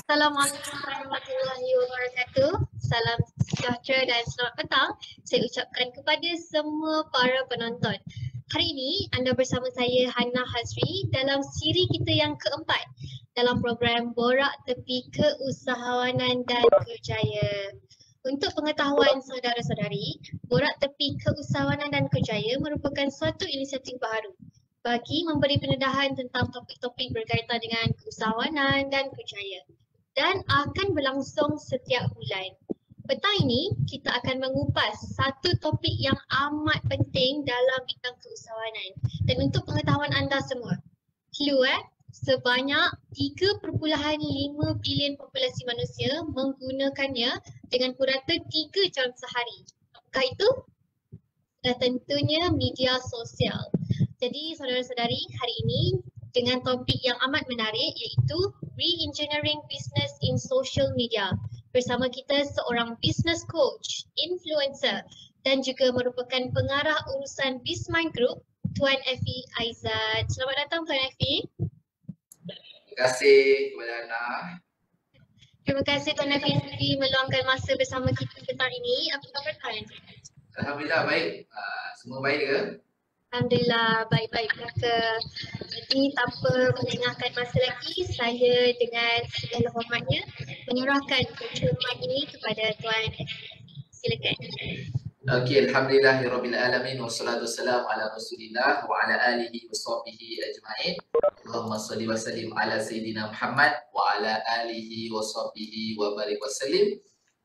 Assalamualaikum warahmatullahi wabarakatuh. Salam sejahtera dan selamat petang saya ucapkan kepada semua para penonton. Hari ini anda bersama saya Hannah Hazri dalam siri kita yang keempat dalam program Borak Tepi Keusahawanan dan Kerjaya. Untuk pengetahuan saudara-saudari, Borak Tepi Keusahawanan dan Kerjaya merupakan suatu inisiatif baharu bagi memberi pendedahan tentang topik-topik berkaitan dengan keusahawanan dan kerjaya dan akan berlangsung setiap bulan. Petang ini kita akan mengupas satu topik yang amat penting dalam bidang keusahawanan. Dan untuk pengetahuan anda semua, sebanyak 3.5 bilion populasi manusia menggunakannya dengan purata 3 jam sehari. Apakah itu? Dan tentunya media sosial. Jadi saudara-saudari, hari ini dengan topik yang amat menarik iaitu Re-engineering Business in Social Media. Bersama kita seorang business coach, influencer dan juga merupakan pengarah urusan BizMind Group, Tuan Effie Aizat. Selamat datang Tuan Effie. Terima kasih kepada Ana. Terima kasih Tuan Effie sudi meluangkan masa bersama kita petang ini. Apa khabar Tuan? Alhamdulillah baik. Semua baik ke? Alhamdulillah baik-baik maka. Jadi tanpa melengahkan masa lagi, saya dengan segala hormatnya menyerahkan percuma ini kepada Tuan. Silakan. Okey, alhamdulillahirabbil alamin wassalatu wassalamu ala Rasulillah wa ala alihi washabbihi ajmain. Allahumma shalli wa sallim ala sayidina Muhammad wa ala alihi washabbihi wa barik wasallim.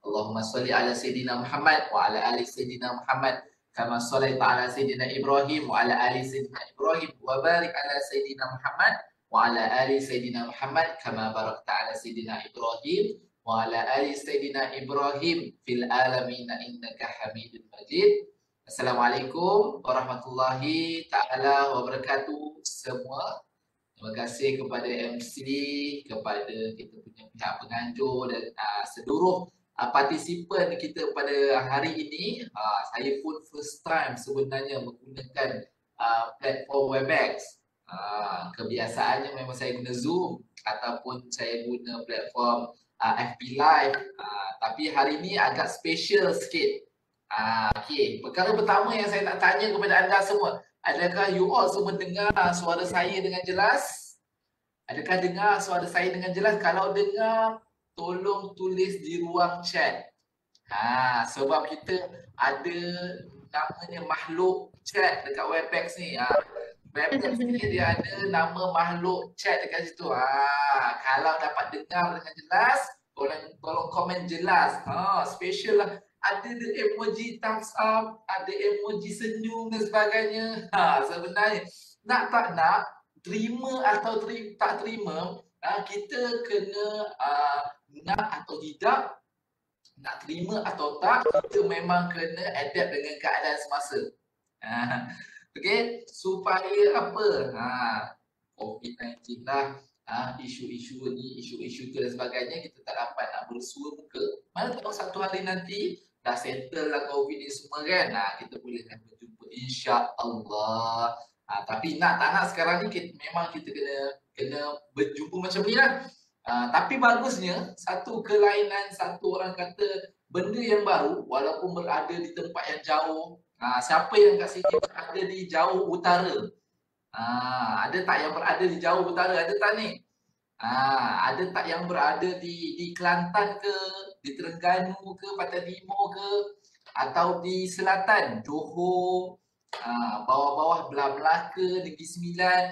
Allahumma shalli ala sayidina Muhammad wa ala ali sayidina Muhammad kama shallaita ala sayidina Ibrahim wa ala ali sayidina Ibrahim wa barik ala sayidina Muhammad wa ala ali sayidina Muhammad kama barakta ala sayidina Ibrahim wa ala ali sayidina Ibrahim fil alamin innaka Hamidum Majid. Assalamualaikum warahmatullahi taala wabarakatuh semua. Terima kasih kepada MC, kepada kita punya pihak penganjur dan seluruh partisipan kita pada hari ini. Saya pun first time sebenarnya menggunakan platform Webex. Kebiasaannya memang saya guna Zoom ataupun saya guna platform FB Live, tapi hari ini agak special sikit. Okay. Perkara pertama yang saya nak tanya kepada anda semua, adakah you all semua dengar suara saya dengan jelas? Adakah dengar suara saya dengan jelas? Kalau dengar, tolong tulis di ruang chat. Sebab kita ada namanya makhluk chat dekat Webex ni. Webex ni dia ada nama makhluk chat dekat situ. Kalau dapat dengar dengan jelas, tolong komen jelas. Special lah. Ada emoji thumbs up, ada emoji senyum dan sebagainya. Sebenarnya nak tak nak, terima atau tak terima, kita kena nak atau tidak, nak terima atau tak, kita memang kena adapt dengan keadaan semasa. Okey, supaya apa? COVID-19 lah, isu-isu ni, isu-isu tu dan sebagainya, kita tak dapat nak bersua muka. Mana tahu satu hari nanti dah settle lah COVID ni semua kan, kita boleh berjumpa insya-Allah. Tapi nak tak nak sekarang ni memang kita kena berjumpa macam ni lah. Tapi bagusnya satu kelainan, satu orang kata benda yang baru walaupun berada di tempat yang jauh. Siapa yang kat sini berada di jauh utara? Ada tak yang berada di jauh utara? Ada tak ni? Ada tak yang berada di Kelantan ke, di Terengganu ke, Pantai Timur ke, atau di selatan, Johor, bawah-bawah Belah-Belah ke, Negeri Sembilan?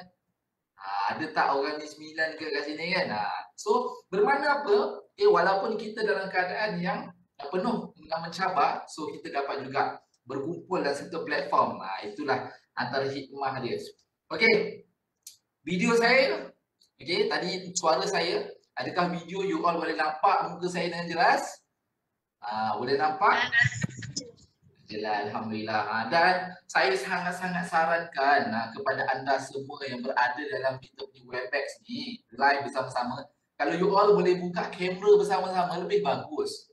Ada tak orang di Sembilan ke kat sini kan? So bermakna apa? Walaupun kita dalam keadaan yang penuh dengan mencabar, so kita dapat juga berkumpul dalam satu platform. Itulah antara hikmah dia. Okey, video saya. Okey, tadi suara saya. Adakah video you all boleh nampak muka saya dengan jelas? Boleh nampak? Jelas, alhamdulillah. Dan saya sangat-sangat sarankan kepada anda semua yang berada dalam kita punya Webex ni, live bersama-sama, kalau you all boleh buka kamera bersama-sama lebih bagus.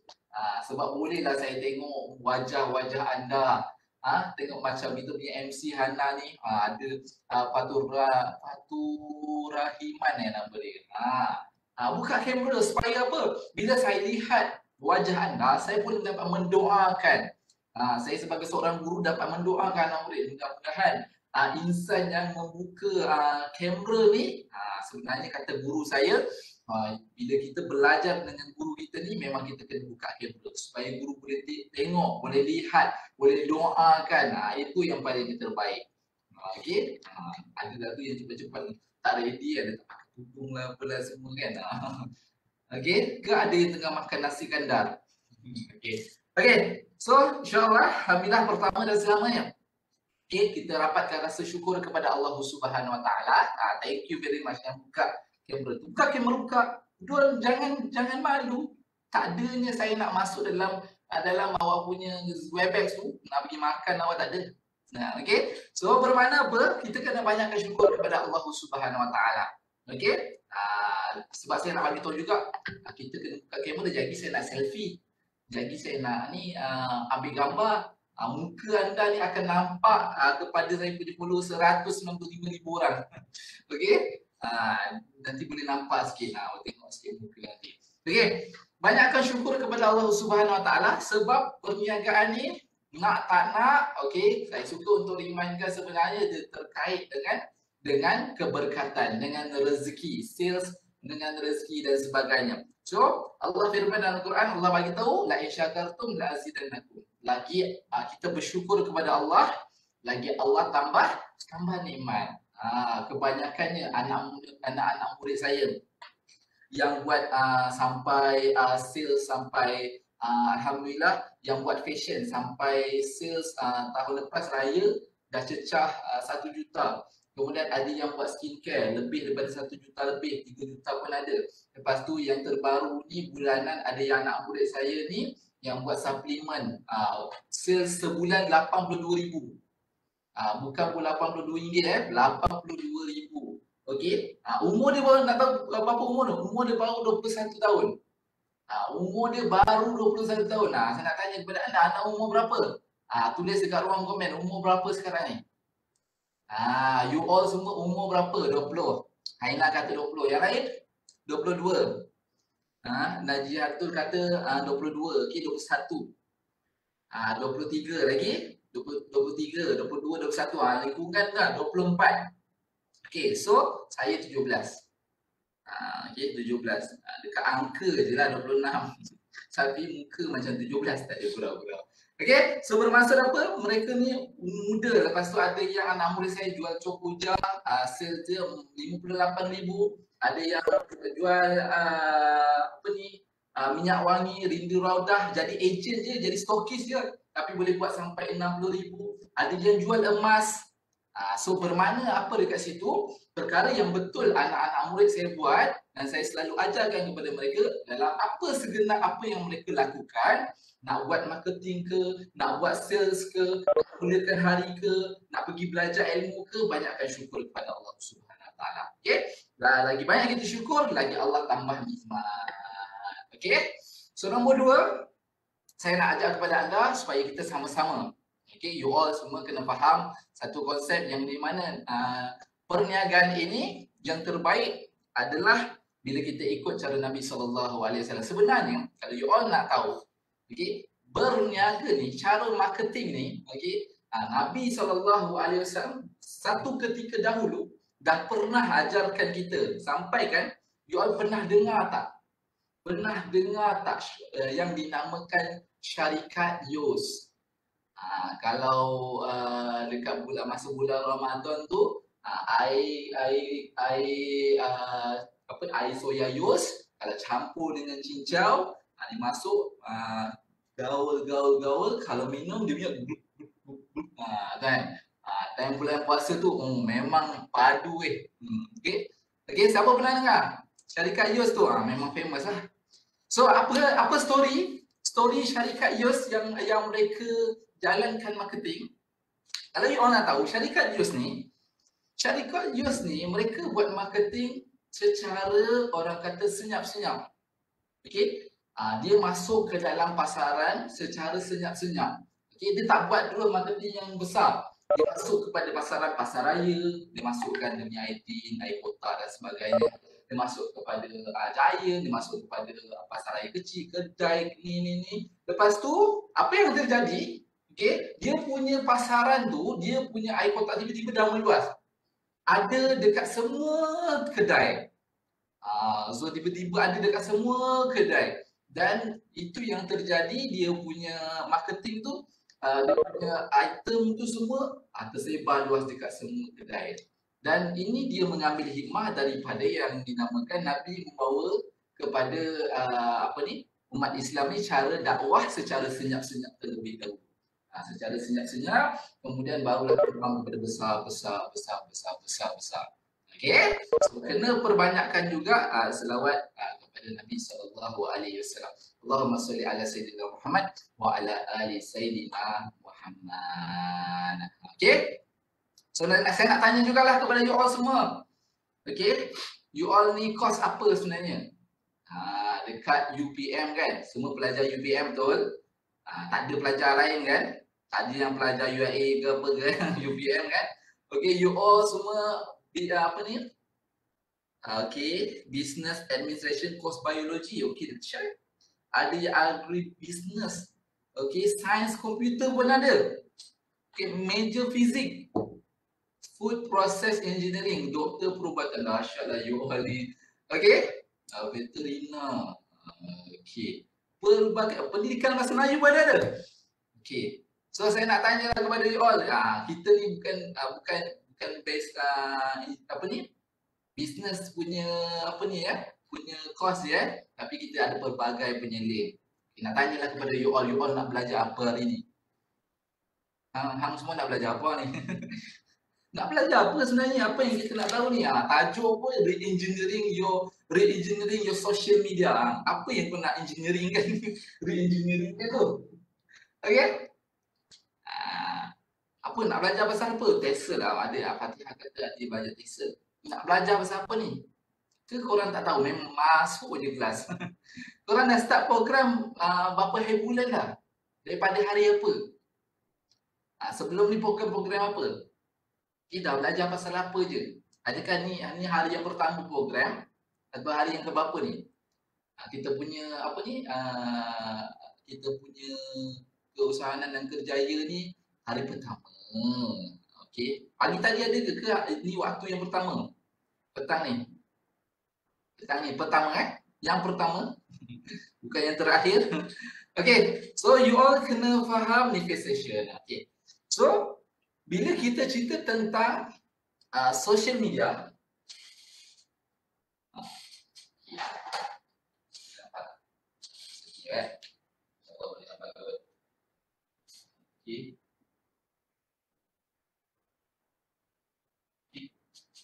Sebab bolehlah saya tengok wajah-wajah anda. Tengok macam kita punya MC Hannah ni, ada Fatur Rahiman nama dia. Buka kamera supaya apa? Bila saya lihat wajah anda, saya pun dapat mendoakan. Saya sebagai seorang guru dapat mendoakan anak murid. Mudah-mudahan insan yang membuka kamera ni, sebenarnya kata guru saya, bila kita belajar dengan guru kita ni, memang kita kena buka kamera supaya guru boleh tengok, boleh lihat, boleh doakan. Itu yang paling terbaik. Okey, ada satu yang cepat-cepat tak ready, ada tak pakai tudung lah apalah semua kan. Okey, ke ada yang tengah makan nasi kandar. Okey, so insyaAllah, alhamdulillah pertama dan selamanya. Okey, kita rapatkan rasa syukur kepada Allah Subhanahu Wa Taala. Thank you very much yang buka kamera tu. Buka kamera, buka. Dua, jangan malu. Tak adanya saya nak masuk dalam awak punya Webex tu, nak pergi makan awak tak ada. Okey. So bermakna apa? Kita kena banyakkan syukur kepada Allah Subhanahu Wa Taala. Okey? Sebab saya nak bagi tahu juga, kita kena buka kamera, jadi saya nak selfie. Jadi saya nak ni ambil gambar. Muka anda ni akan nampak kepada saya punya follow 195,000 orang. Okey? Nanti boleh nampak sikit. Tengok sikit muka nanti. Okey? Banyakkan syukur kepada Allah Subhanahu Wa Taala sebab perniagaan ni nak tak nak, okey, saya suka untuk reminder sebenarnya dia terkait dengan keberkatan, dengan rezeki, sales, dengan rezeki dan sebagainya. So, Allah firman dalam Al-Quran, Allah bagi tahu, la in syakartum la azidannakum. Lagi kita bersyukur kepada Allah, lagi Allah tambah nikmat. Kebanyakannya anak-anak murid saya yang buat sampai sales sampai alhamdulillah, yang buat fashion sampai sales tahun lepas raya dah cecah 1 juta. Kemudian ada yang buat skincare lebih daripada 1 juta lebih, 3 juta pun ada. Lepas tu yang terbaru ni bulanan ada yang anak murid saya ni yang buat suplemen, sales sebulan 82,000. Bukan pun RM82, 82,000. Okey. Umur dia baru, nak tahu berapa umur dia? Umur dia baru 21 tahun. Umur dia baru 21 tahun. Saya nak tanya kepada anda umur berapa? Tulis dekat ruang komen, umur berapa sekarang ni? You all semua umur berapa? 20. Haina kata 20. Yang lain? 22. Najiatul kata 22. Okey, 21. 23 lagi. 23, 22, 21. Lingkungan kan 24. Okey, so saya 17. Okey, 17. Dekat angka je lah 26. Tapi muka macam 17, tak ada gurau-gurau. Okey, so bermaksud apa? Mereka ni muda. Lepas tu ada yang anak murid saya jual cokoja, sales dia 58,000. Ada yang jual minyak wangi, rindu raudah, jadi agent je, jadi stokis je. Tapi boleh buat sampai 60,000. Ada yang jual emas. So bermakna apa dekat situ? Perkara yang betul anak-anak murid saya buat dan saya selalu ajarkan kepada mereka dalam apa segenap apa yang mereka lakukan, nak buat marketing ke, nak buat sales ke, mulakan hari ke, nak pergi belajar ilmu ke, banyakkan syukur kepada Allah Subhanahu Wa Taala. Okey? Lagi banyak kita syukur, lagi Allah tambah nikmat. Okey? So nombor 2, saya nak ajak kepada anda supaya kita sama-sama, okay, you all semua kena faham satu konsep yang di mana perniagaan ini yang terbaik adalah bila kita ikut cara Nabi SAW. Sebenarnya kalau you all nak tahu, okay, berniaga ni, cara marketing ni, okay, Nabi SAW satu ketika dahulu dah pernah ajarkan kita. Sampaikan, you all pernah dengar tak? Pernah dengar tak yang dinamakan syarikat Yos? Kalau dekat masa bulan Ramadan tu, air soya Yos kalau campur dengan cincau, dia masuk gaul, kalau minum dia punya kan. Time bulan puasa tu memang padu okey. Siapa pernah dengar syarikat Yos tu? Memang famous lah. So apa story syarikat Yos yang mereka jalankan marketing? Kalau you all nak tahu, syarikat Yos ni mereka buat marketing secara orang kata senyap-senyap. Okey? Dia masuk ke dalam pasaran secara senyap-senyap. Okey, dia tak buat dulu marketing yang besar. Dia masuk kepada pasaran pasar raya, dia masukkan dia punya item, air kotak dan sebagainya. dia masuk kepada Giant, dia masuk kepada pasaraya kecil, kedai, ni. Lepas tu, apa yang terjadi, okay, dia punya pasaran tu, dia punya air kotak tiba-tiba dah meluas. Ada dekat semua kedai. So tiba-tiba ada dekat semua kedai. Dan itu yang terjadi, dia punya marketing tu, dia punya item tu semua tersebar luas dekat semua kedai. Dan ini dia mengambil hikmah daripada yang dinamakan Nabi membawa kepada umat Islam ni cara dakwah secara senyap-senyap terlebih dahulu. Secara senyap-senyap, kemudian barulah berkembang kepada besar. Okey, so kena perbanyakkan juga selawat kepada Nabi SAW. Allahumma salli ala Sayyidina Muhammad wa ala ali Sayyidina Muhammad. Okey, so saya nak tanya jugalah kepada you all semua. Okey, you all ni course apa sebenarnya? Dekat UPM kan, semua pelajar UPM betul? Tak ada pelajar lain kan? Tak ada yang pelajar UIA ke apa kan? UPM kan? Okey, you all semua apa ni? Okey, Business Administration course Biology. Okey, sure. Ada yang Agribusiness. Okey, Science Computer pun ada. Okey, Major Physics. Food Process Engineering, Doktor Perubatan. Dahsyatlah you all ni. Okey, Veterina. Okey, pelbagai pendidikan bahasa Melayu pun ada. Okey, so saya nak tanya kepada you all. Kita ni bukan base business punya punya course ya, tapi kita ada pelbagai penyelip. Nak tanyalah kepada you all nak belajar apa hari ni? Hang semua nak belajar apa ni? Nak belajar apa sebenarnya? Apa yang kita nak tahu ni? Tajuk pun re-engineering your social media. Apa yang kau nak engineering kan? Re-engineering tu. Okey? Apa nak belajar pasal apa? Tesla lah. Ada Fatihah kata dia belajar Tesla. Nak belajar pasal apa ni? Ke korang tak tahu? Memang masuk je kelas. Korang dah start program berapa hari bulan dah? Daripada hari apa? Sebelum ni program-program apa? Kita belajar pasal apa je? Adakah ni hari yang pertama program? Atau hari yang keberapa ni? Kita punya kita punya keusahaan dan kerjaya ni hari pertama. Okey. Pagi tadi ada ke ni waktu yang pertama? Petang ni. Pertama kan? Yang pertama. Bukan yang terakhir. Okey. So you all kena faham manifestation. Okey. So bila kita cerita tentang social media,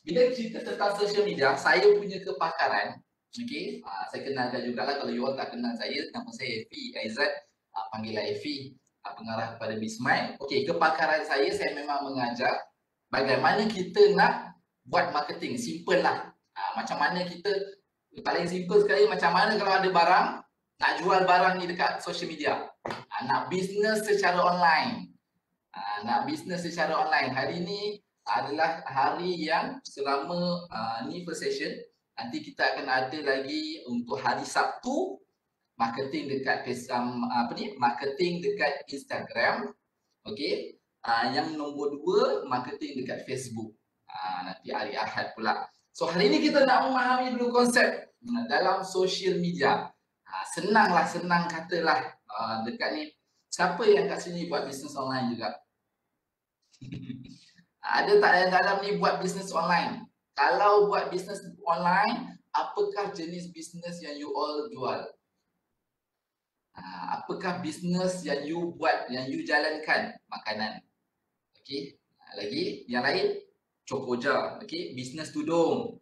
bila cerita tentang social media, saya punya kepakaran, okey, saya kenalkan jugalah kalau you all tak kenal saya, nama saya Efi Aizat, panggillah Efi, pengarah kepada Bismile. Okey, kepakaran saya memang mengajar bagaimana kita nak buat marketing, simple lah. Macam mana kita, paling simple sekali, macam mana kalau ada barang, nak jual barang ni dekat social media. Nak bisnes secara online. Hari ni adalah hari yang selama ni first session. Nanti kita akan ada lagi untuk hari Sabtu, marketing dekat marketing dekat Instagram. Okey. Yang nombor 2, marketing dekat Facebook. Nanti hari Ahad pula. So hari ni kita nak memahami dulu konsep dalam social media. Senang katalah dekat ni. Siapa yang kat sini buat bisnes online juga? Ada tak yang dalam ni buat bisnes online? Kalau buat bisnes online, apakah jenis bisnes yang you all jual? Apakah bisnes yang you buat, yang you jalankan? Makanan. Okey. Lagi yang lain, Cokoja. Okey, bisnes tudung.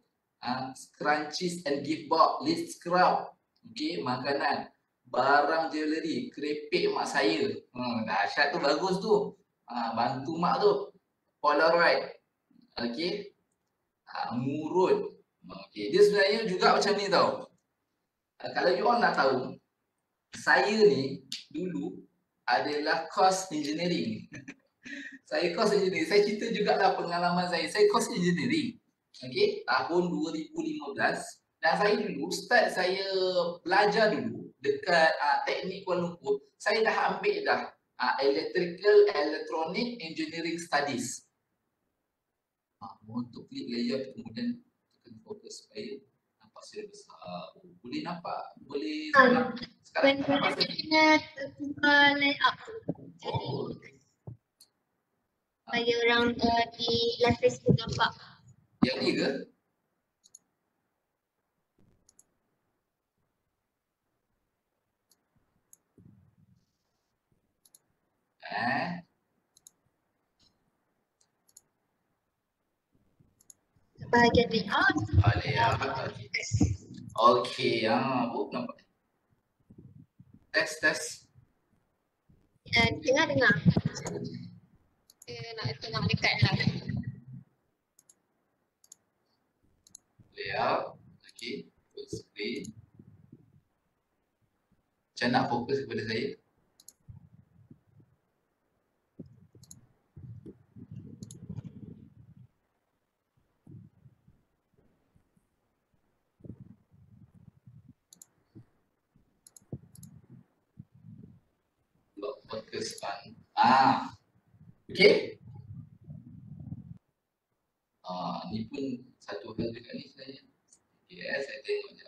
Scrunchies and gift box, list scrub. Okey, makanan. Barang jewelry, kerepek mak saya. Dahsyat tu, bagus tu. Bantu mak tu. Polaroid. Okey. Murut. Okey, dia sebenarnya juga macam ni tau. Kalau you all nak tahu, saya ni dulu adalah course engineering. Saya course engineering. Saya cerita jugalah pengalaman saya. Saya course engineering. Okey, tahun 2015 Dan saya dulu, start saya belajar dulu dekat teknik Kuala Lumpur, saya dah ambil dah Electrical Electronic Engineering Studies. Untuk klik layer kemudian tekan fokus supaya nampak saya besar. Boleh nampak? Boleh sekarang nampak saya? Kena buka layout tu. Jadi supaya orang di live Facebook nampak. Yang ni ke? Bahagian layout. Layout. Okey, nampak. Test. Dengar. Nak tengok dekat lah. Layout. Okey, full screen. Macam nak fokus kepada saya? Fokus on. Okey. Ni pun satu hal dekat ni sebenarnya. Okey, saya tengok je.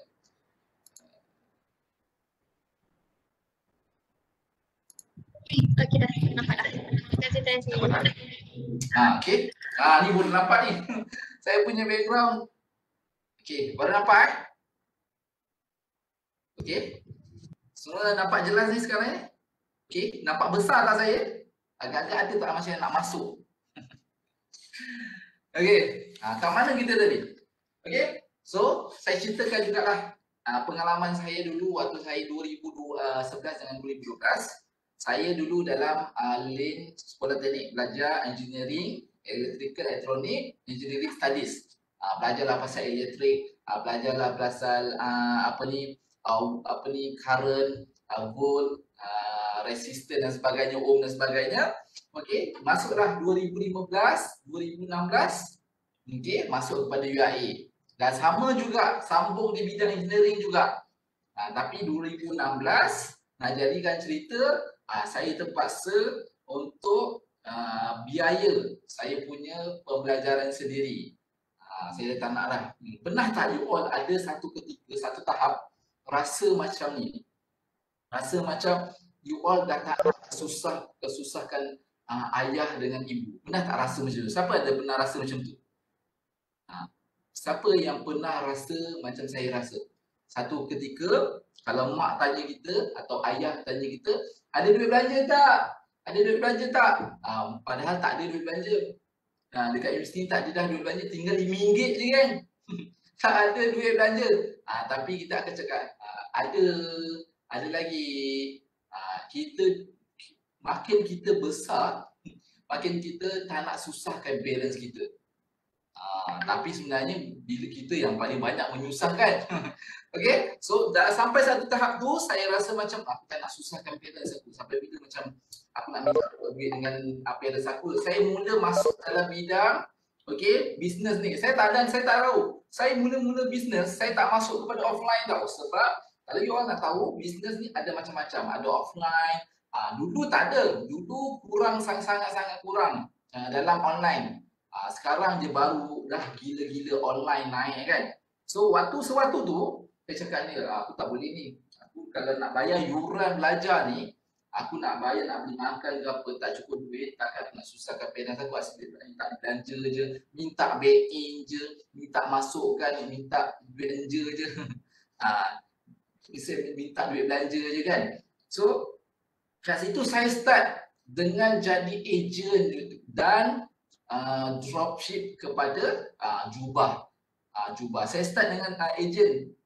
Okey dah, nampak dah. Kita test ni. Okey. Ni boleh nampak ni. Saya punya background. Okey, baru nampak Okey. Semua nampak jelas ni sekarang ni? Okey, nampak besar tak saya? Agak-agak ada tak macam nak masuk? Okey, kat mana kita tadi? Okey, so saya ceritakan jugalah pengalaman saya dulu waktu saya 2011 dengan 2012. Saya dulu dalam lane sekolah teknik belajar engineering, electrical electronic, engineering studies. Belajarlah pasal elektrik, belajarlah pasal current, volt, resistor dan sebagainya, ohm dan sebagainya. Okey, masuklah 2015, 2016. Okey, masuk kepada UIA. Dan sama juga sambung di bidang engineering juga. Tapi 2016 nak jadikan cerita, saya terpaksa untuk biaya saya punya pembelajaran sendiri. Saya tak nak lah. Pernah tak you all ada satu ketika, satu tahap rasa macam ni? Rasa macam you all dah tak kesusahkan ayah dengan ibu. Pernah tak rasa macam tu? Siapa ada pernah rasa macam tu? Siapa yang pernah rasa macam saya rasa? Satu ketika, kalau mak tanya kita atau ayah tanya kita, ada duit belanja tak? Ada duit belanja tak? Padahal tak ada duit belanja. Dekat universiti tak ada dah duit belanja, tinggal RM5 je kan? Tak ada duit belanja. Tapi kita akan cakap, ada lagi. Kita makin kita besar, makin kita tak nak susahkan parents kita. Tapi sebenarnya bila kita yang paling banyak menyusahkan. Okay, so dah sampai satu tahap tu saya rasa macam aku tak nak susahkan parents aku. Sampai bila macam aku nak minta duit dengan parents aku. Saya mula masuk dalam bidang bisnes ni. Saya tak tahu. Saya mula-mula bisnes, saya tak masuk kepada offline tau. Sebab kalau you all nak tahu, bisnes ni ada macam-macam. Ada offline. Dulu tak ada. Dulu kurang, sangat-sangat kurang dalam online. Sekarang je baru dah gila-gila online naik kan. So sewaktu tu saya cakap ni, aku tak boleh ni. Aku kalau nak bayar yuran belajar ni, aku nak bayar, nak beli makan ke apa, tak cukup duit, takkan nak susahkan parents aku. Asyik minta belanja je, minta back in je, minta masukkan, minta belanja je. Minta duit belanja je kan. So kat situ saya start dengan jadi agent dan dropship kepada Jubah. Saya start dengan agent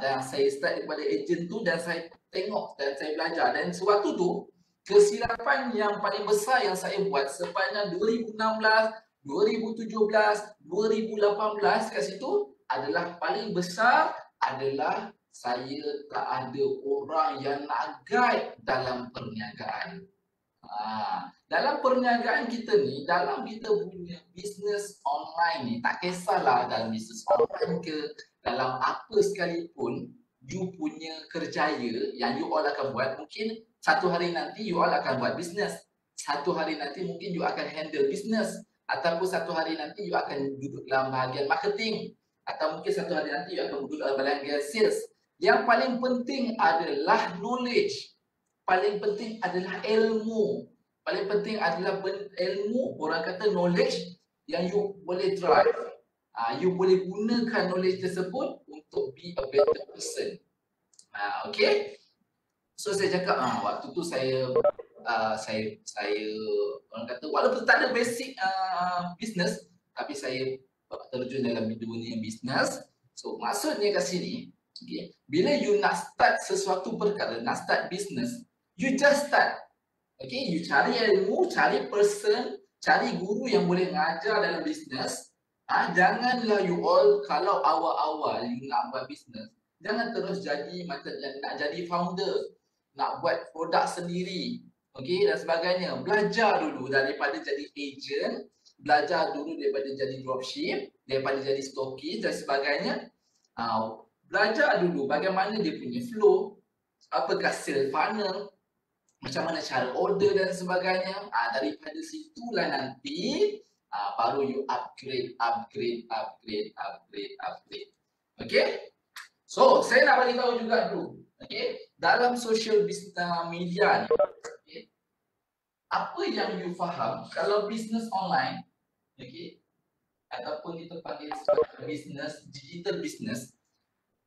dan saya start daripada agent tu dan saya tengok dan saya belajar. Dan sewaktu tu kesilapan yang paling besar yang saya buat sepanjang 2016, 2017, 2018 kat situ adalah paling besar adalah saya tak ada orang yang nak guide dalam perniagaan. Dalam perniagaan kita ni, dalam kita punya bisnes online ni, tak kisahlah dalam bisnes online ke, dalam apa sekalipun you punya kerjaya yang you all akan buat, mungkin satu hari nanti you all akan buat bisnes, satu hari nanti mungkin you akan handle bisnes, ataupun satu hari nanti you akan duduk dalam bahagian marketing, atau mungkin satu hari nanti you akan duduk dalam bahagian sales. Yang paling penting adalah knowledge, paling penting adalah ilmu, paling penting adalah ilmu, orang kata knowledge yang you boleh drive. You boleh gunakan knowledge tersebut untuk be a better person. Okay. So saya cakap waktu tu saya orang kata walaupun tak ada basic business, tapi saya terjun dalam dunia business. So maksudnya kat sini, okay, bila you nak start sesuatu perkara, nak start business, you just start. Okay, you cari ilmu, cari person, cari guru yang boleh mengajar dalam business. Janganlah you all kalau awal-awal you nak buat business, jangan terus jadi macam nak jadi founder, nak buat produk sendiri, okey, dan sebagainya. Belajar dulu daripada jadi agent, belajar dulu daripada jadi dropship, daripada jadi stockist dan sebagainya. Belajar dulu bagaimana dia punya flow, apakah sales funnel, macam mana cara order dan sebagainya. Daripada situlah nanti baru you upgrade. Okay? So, saya nak bagi tahu juga dulu. Okay? Dalam social media ni, okay, apa yang you faham kalau business online, okay, ataupun kita panggil sebagai business, digital business,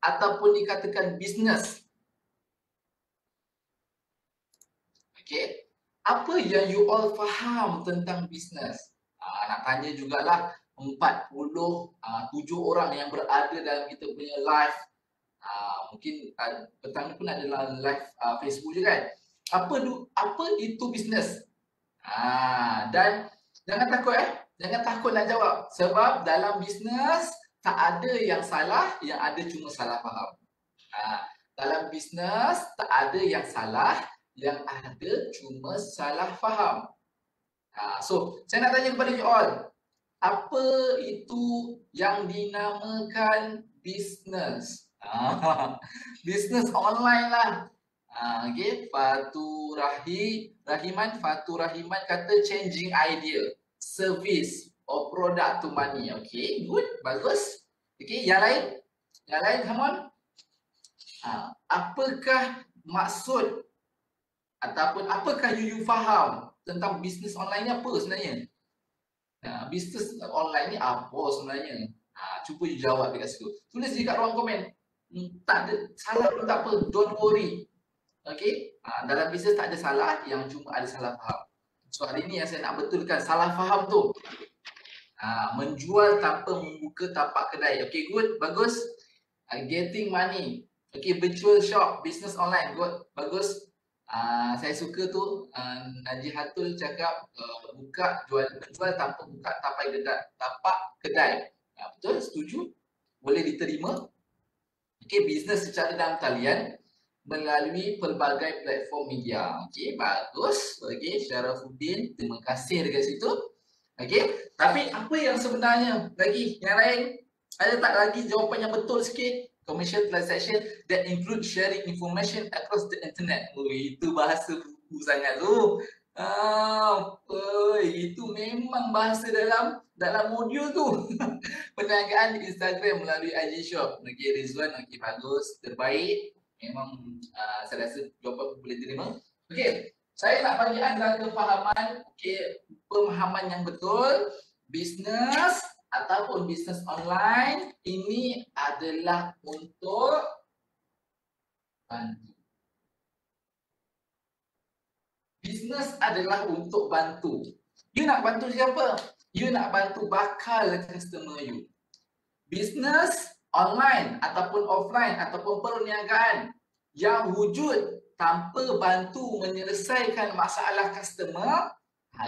ataupun dikatakan business. Okay? Apa yang you all faham tentang business? Nak tanya jugalah 47 orang yang berada dalam kita punya live. Mungkin petang pun ada live Facebook je kan. Apa itu bisnes? Dan jangan takut jangan takut nak jawab, sebab dalam bisnes tak ada yang salah, yang ada cuma salah faham. Dalam bisnes tak ada yang salah, yang ada cuma salah faham. So, saya nak tanya kepada you all, apa itu yang dinamakan bisnes? Bisnes online lah. Okay, Fatur Rahiman kata changing idea, service or product to money. Okay, good, bagus. Okay, yang lain, come on. Apakah maksud ataupun apakah you faham tentang bisnes online ni apa sebenarnya? Bisnes online ni apa sebenarnya? Cuba you jawab dekat situ. Tulis dekat ruang komen. Tak ada salah pun tak apa, don't worry. Okay? Dalam bisnes tak ada salah, yang cuma ada salah faham. So hari ni yang saya nak betulkan salah faham tu. Menjual tanpa membuka tapak kedai. Okay, good, bagus. Getting money. Okay, virtual shop, business online, good, bagus. Saya suka tu Najib Hatul cakap jual tanpa buka tapak kedai. Betul, setuju, boleh diterima. Okay, bisnes secara dalam talian melalui pelbagai platform media. Okay, bagus. Okay, Syarafuddin, terima kasih dekat situ. Okay, tapi apa yang sebenarnya lagi? Yang lain, ada tak lagi jawapan yang betul sikit? Commercial transaction that include sharing information across the internet. Itu bahasa buku sangat tu. Itu memang bahasa dalam modul tu. Perniagaan di Instagram melalui IG Shop. Okay, Rizwan, okay, bagus, terbaik. Memang saya rasa jawapan boleh terima. Okay, saya nak bagi anda kefahaman, okay, pemahaman yang betul. Bisnes ataupun bisnes online ini adalah untuk bantu. Bisnes adalah untuk bantu. You nak bantu siapa? You nak bantu bakal customer you. Bisnes online ataupun offline ataupun perniagaan yang wujud tanpa bantu menyelesaikan masalah customer,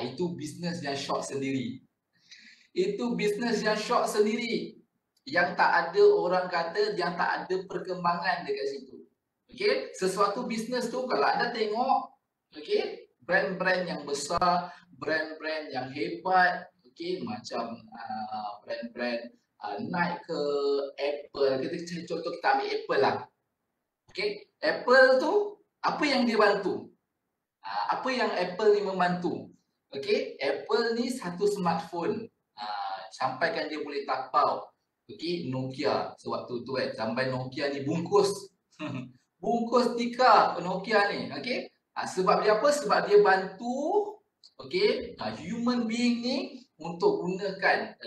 itu bisnes yang short sendiri. Itu bisnes yang short sendiri, yang tak ada, orang kata, yang tak ada perkembangan dekat situ. Okay, sesuatu bisnes tu kalau anda tengok, okay, brand-brand yang besar, brand-brand yang hebat, okay, macam brand-brand naik ke Apple, kita cari contoh, kita ambil Apple lah. Okey, Apple tu apa yang dia bantu? Apa yang Apple ni membantu? Okey, Apple ni satu smartphone. Sampaikan dia boleh tapau. Okey, Nokia sewaktu tu kan, sampai Nokia ni bungkus. Bungkus tikar Nokia ni, okey. Sebab dia apa? Sebab dia bantu okey, human being ni untuk gunakan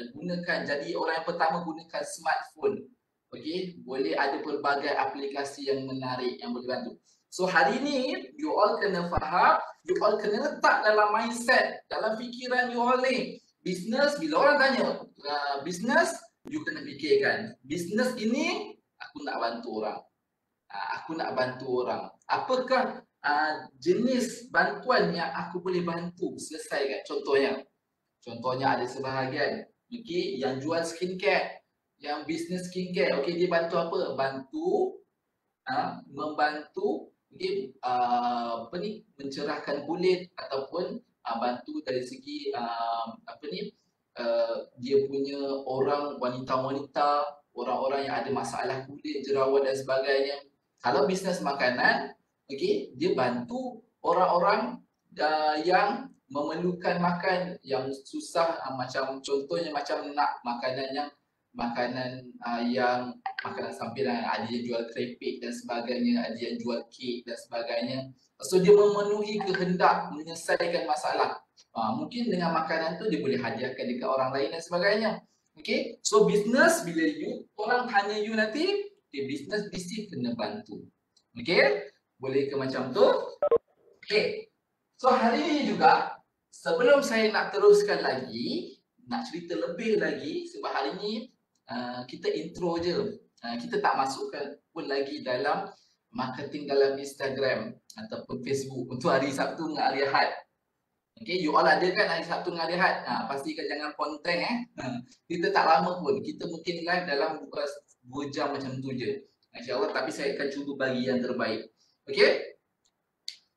jadi orang yang pertama gunakan smartphone. Okey, boleh ada pelbagai aplikasi yang menarik yang boleh bantu. So hari ni you all kena faham, you all kena letak dalam mindset, dalam fikiran you all ni. Business, bila orang tanya business, you kena fikirkan, business ini aku nak bantu orang. Aku nak bantu orang. Apakah jenis bantuan yang aku boleh bantu selesaikan? Contohnya ada sebahagian okey yang jual skincare, yang bisnes skincare. Okey, dia bantu apa? Membantu okey mencerahkan kulit ataupun bantu dari segi dia punya orang wanita-wanita, orang-orang yang ada masalah kulit, jerawat dan sebagainya. Kalau bisnes makanan, okey, dia bantu orang-orang yang memerlukan makan yang susah, macam contohnya macam nak makanan yang makanan sampilan, ada yang jual keripik dan sebagainya, ada yang jual kek dan sebagainya. So dia memenuhi kehendak, menyelesaikan masalah. Mungkin dengan makanan tu dia boleh hadiahkan dekat orang lain dan sebagainya. Okay, so business bila orang tanya you nanti, okay, business mesti kena bantu. Okay, boleh ke macam tu? Okay, so hari ini juga sebelum saya nak teruskan lagi, nak cerita lebih lagi, sebab hari ini kita intro je, kita tak masukkan pun lagi dalam marketing dalam Instagram ataupun Facebook untuk hari Sabtu dengan hari Ahad. Okay, you all ada kan hari Sabtu dengan hari Ahad? Pastikan jangan ponteng kita tak lama pun, kita mungkin live dalam 2 jam macam tu je, InsyaAllah, tapi saya akan cuba bagi yang terbaik. Okay,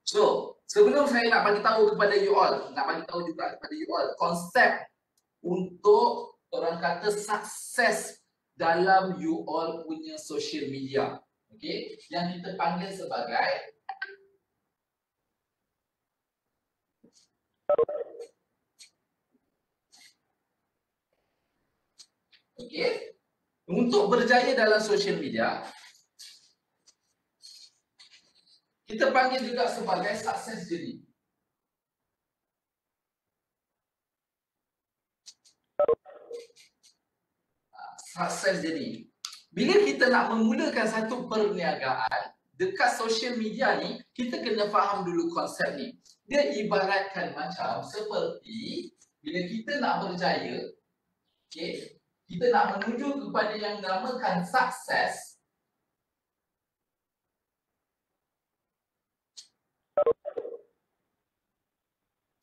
so sebelum saya nak bagi tahu kepada you all, nak bagi tahu juga kepada you all konsep untuk orang kata sukses dalam you all punya social media, okay, yang kita panggil sebagai okey, untuk berjaya dalam social media, kita panggil juga sebagai success journey. Success journey. Bila kita nak memulakan satu perniagaan dekat social media ni, kita kena faham dulu konsep ni. Dia ibaratkan macam seperti bila kita nak berjaya, okey, kita nak menuju kepada yang dinamakan sukses.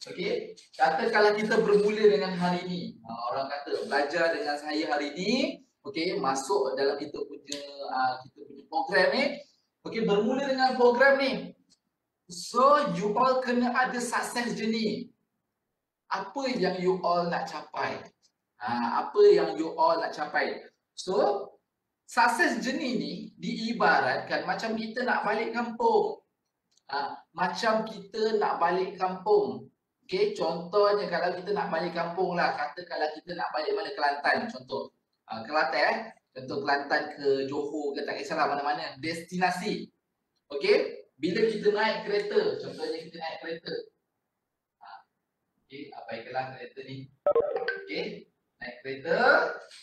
Okey, katakanlah kita bermula dengan hari ini. Orang kata belajar dengan saya hari ini, okey, masuk dalam kita punya program ni. Okey, bermula dengan program ni. So you all kena ada success journey. Apa yang you all nak capai? Apa yang you all nak capai? So success journey ni diibaratkan macam kita nak balik kampung. Macam kita nak balik kampung. Okey, contohnya kalau kita nak balik kampung lah, katakanlah kita nak balik mana, Kelantan contoh. Kelantan contoh Kelantan ke Johor ke, tak kisahlah mana-mana destinasi. Okey, bila kita naik kereta, contohnya kita naik kereta. Okey, abaikanlah kereta ni. Okey, naik kereta,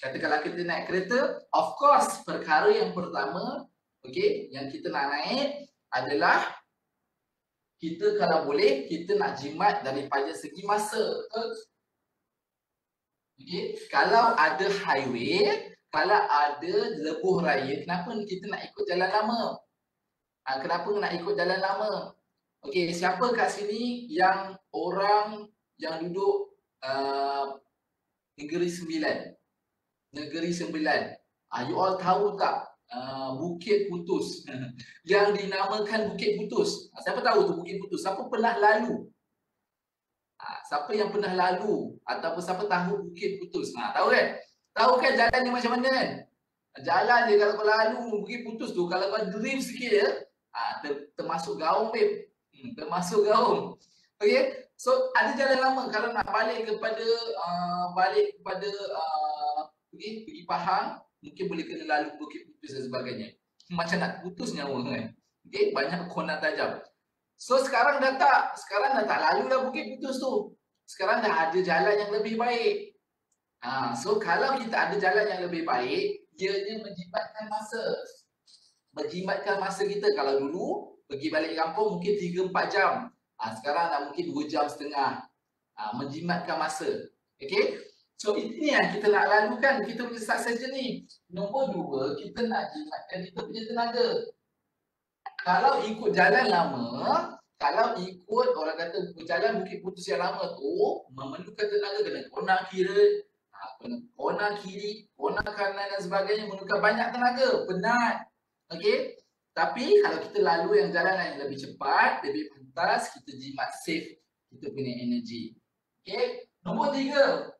katakanlah kita naik kereta, of course perkara yang pertama, okey, yang kita nak naik adalah kita kalau boleh, kita nak jimat daripada segi masa. Okay. Kalau ada highway, kalau ada lebuh raya, kenapa kita nak ikut jalan lama? Kenapa nak ikut jalan lama? Okey, siapa kat sini yang orang yang duduk Negeri Sembilan? Negeri Sembilan. You all tahu tak Bukit Putus yang dinamakan Bukit Putus? Siapa tahu tu Bukit Putus? Siapa pernah lalu? Siapa yang pernah lalu ataupun siapa tahu Bukit Putus? Tahu kan? Tahu kan jalan ni macam mana kan? Jalan je kalau kau lalu pergi putus tu, kalau kau drift sikit je, termasuk gaung babe. Termasuk gaung. Okay, so ada jalan lama kalau nak balik kepada pergi Pahang, mungkin boleh kena lalu Bukit Putus dan sebagainya. Macam nak putus nyawa kan. Okay, banyak kona tajam. So sekarang dah tak lalu dah Bukit Putus tu. Sekarang dah ada jalan yang lebih baik. So kalau kita ada jalan yang lebih baik, ianya menjimatkan masa. Menjimatkan masa kita. Kalau dulu pergi balik kampung mungkin 3-4 jam. Sekarang dah mungkin 2 jam setengah. Menjimatkan masa. Okay? So ini yang kita nak lalukan, kita punya sukses journey. Nombor 2, kita nak jimatkan kita punya tenaga. Kalau ikut jalan lama, kalau ikut orang kata berjalan Bukit Putus yang lama tu, memerlukan tenaga, kena kona kiri, kona kanan dan sebagainya, memerlukan banyak tenaga, penat. Okey? Tapi kalau kita lalu yang jalan yang lebih cepat, lebih pantas, kita jimat save kita punya energi. Okey? Nombor 3,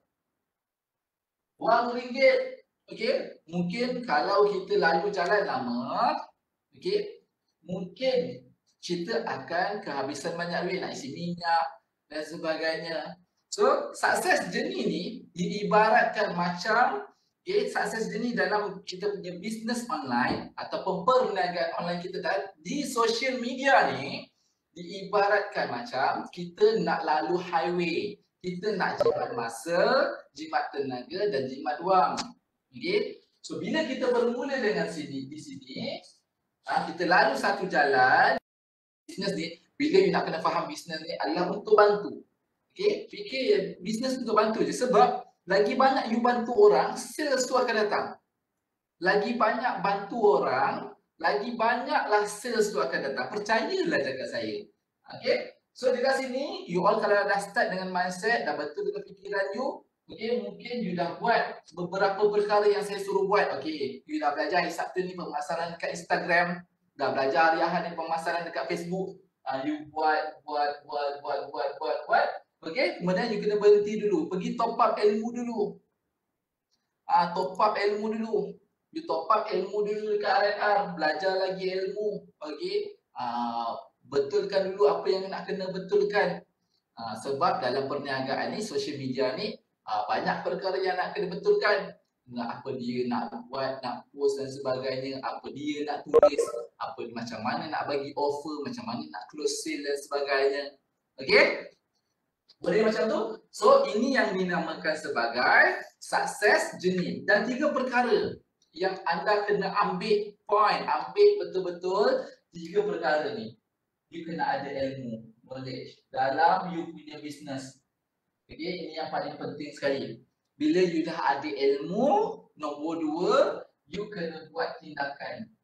wang ringgit. Okey? Mungkin kalau kita lalu jalan lama, okey, mungkin kita akan kehabisan banyak duit nak isi minyak dan sebagainya. So, sukses journey ni diibaratkan macam sukses journey dalam kita punya bisnes online ataupun perniagaan online kita di social media ni diibaratkan macam kita nak lalu highway. Kita nak jimat masa, jimat tenaga dan jimat wang. Okay? So, bila kita bermula dengan di sini, kita lalu satu jalan, bisnes ni, bila you nak kena faham bisnes ni adalah untuk bantu. Okay? Fikir bisnes untuk bantu je. Sebab lagi banyak you bantu orang, sales tu akan datang. Lagi banyak bantu orang, lagi banyaklah sales tu akan datang. Percayalah cakap saya. Okay? So dekat sini, you all kalau dah start dengan mindset, dah betul dengan fikiran you, okay, mungkin you dah buat beberapa perkara yang saya suruh buat. Okay, you dah belajar hari Sabtu ni pemasaran dekat Instagram, dah belajar hari Ahad ni pemasaran dekat Facebook. You buat. Okay, kemudian you kena berhenti dulu. Pergi top up ilmu dulu. Top up ilmu dulu. You top up ilmu dulu dekat RNR. Belajar lagi ilmu. Okay. Betulkan dulu apa yang nak kena betulkan. Sebab dalam perniagaan ni, social media ni, banyak perkara yang nak kena betulkan. Apa dia nak buat, nak post dan sebagainya, apa dia nak tulis, macam mana nak bagi offer, macam mana nak close sale dan sebagainya. Okay? Boleh macam tu? So, ini yang dinamakan sebagai success journey. Dan 3 perkara yang anda kena ambil point, ambil betul-betul 3 perkara ni. You kena ada ilmu, knowledge dalam you punya business. Okay, ini yang paling penting sekali. Bila you dah ada ilmu, nombor 2, you kena buat tindakan.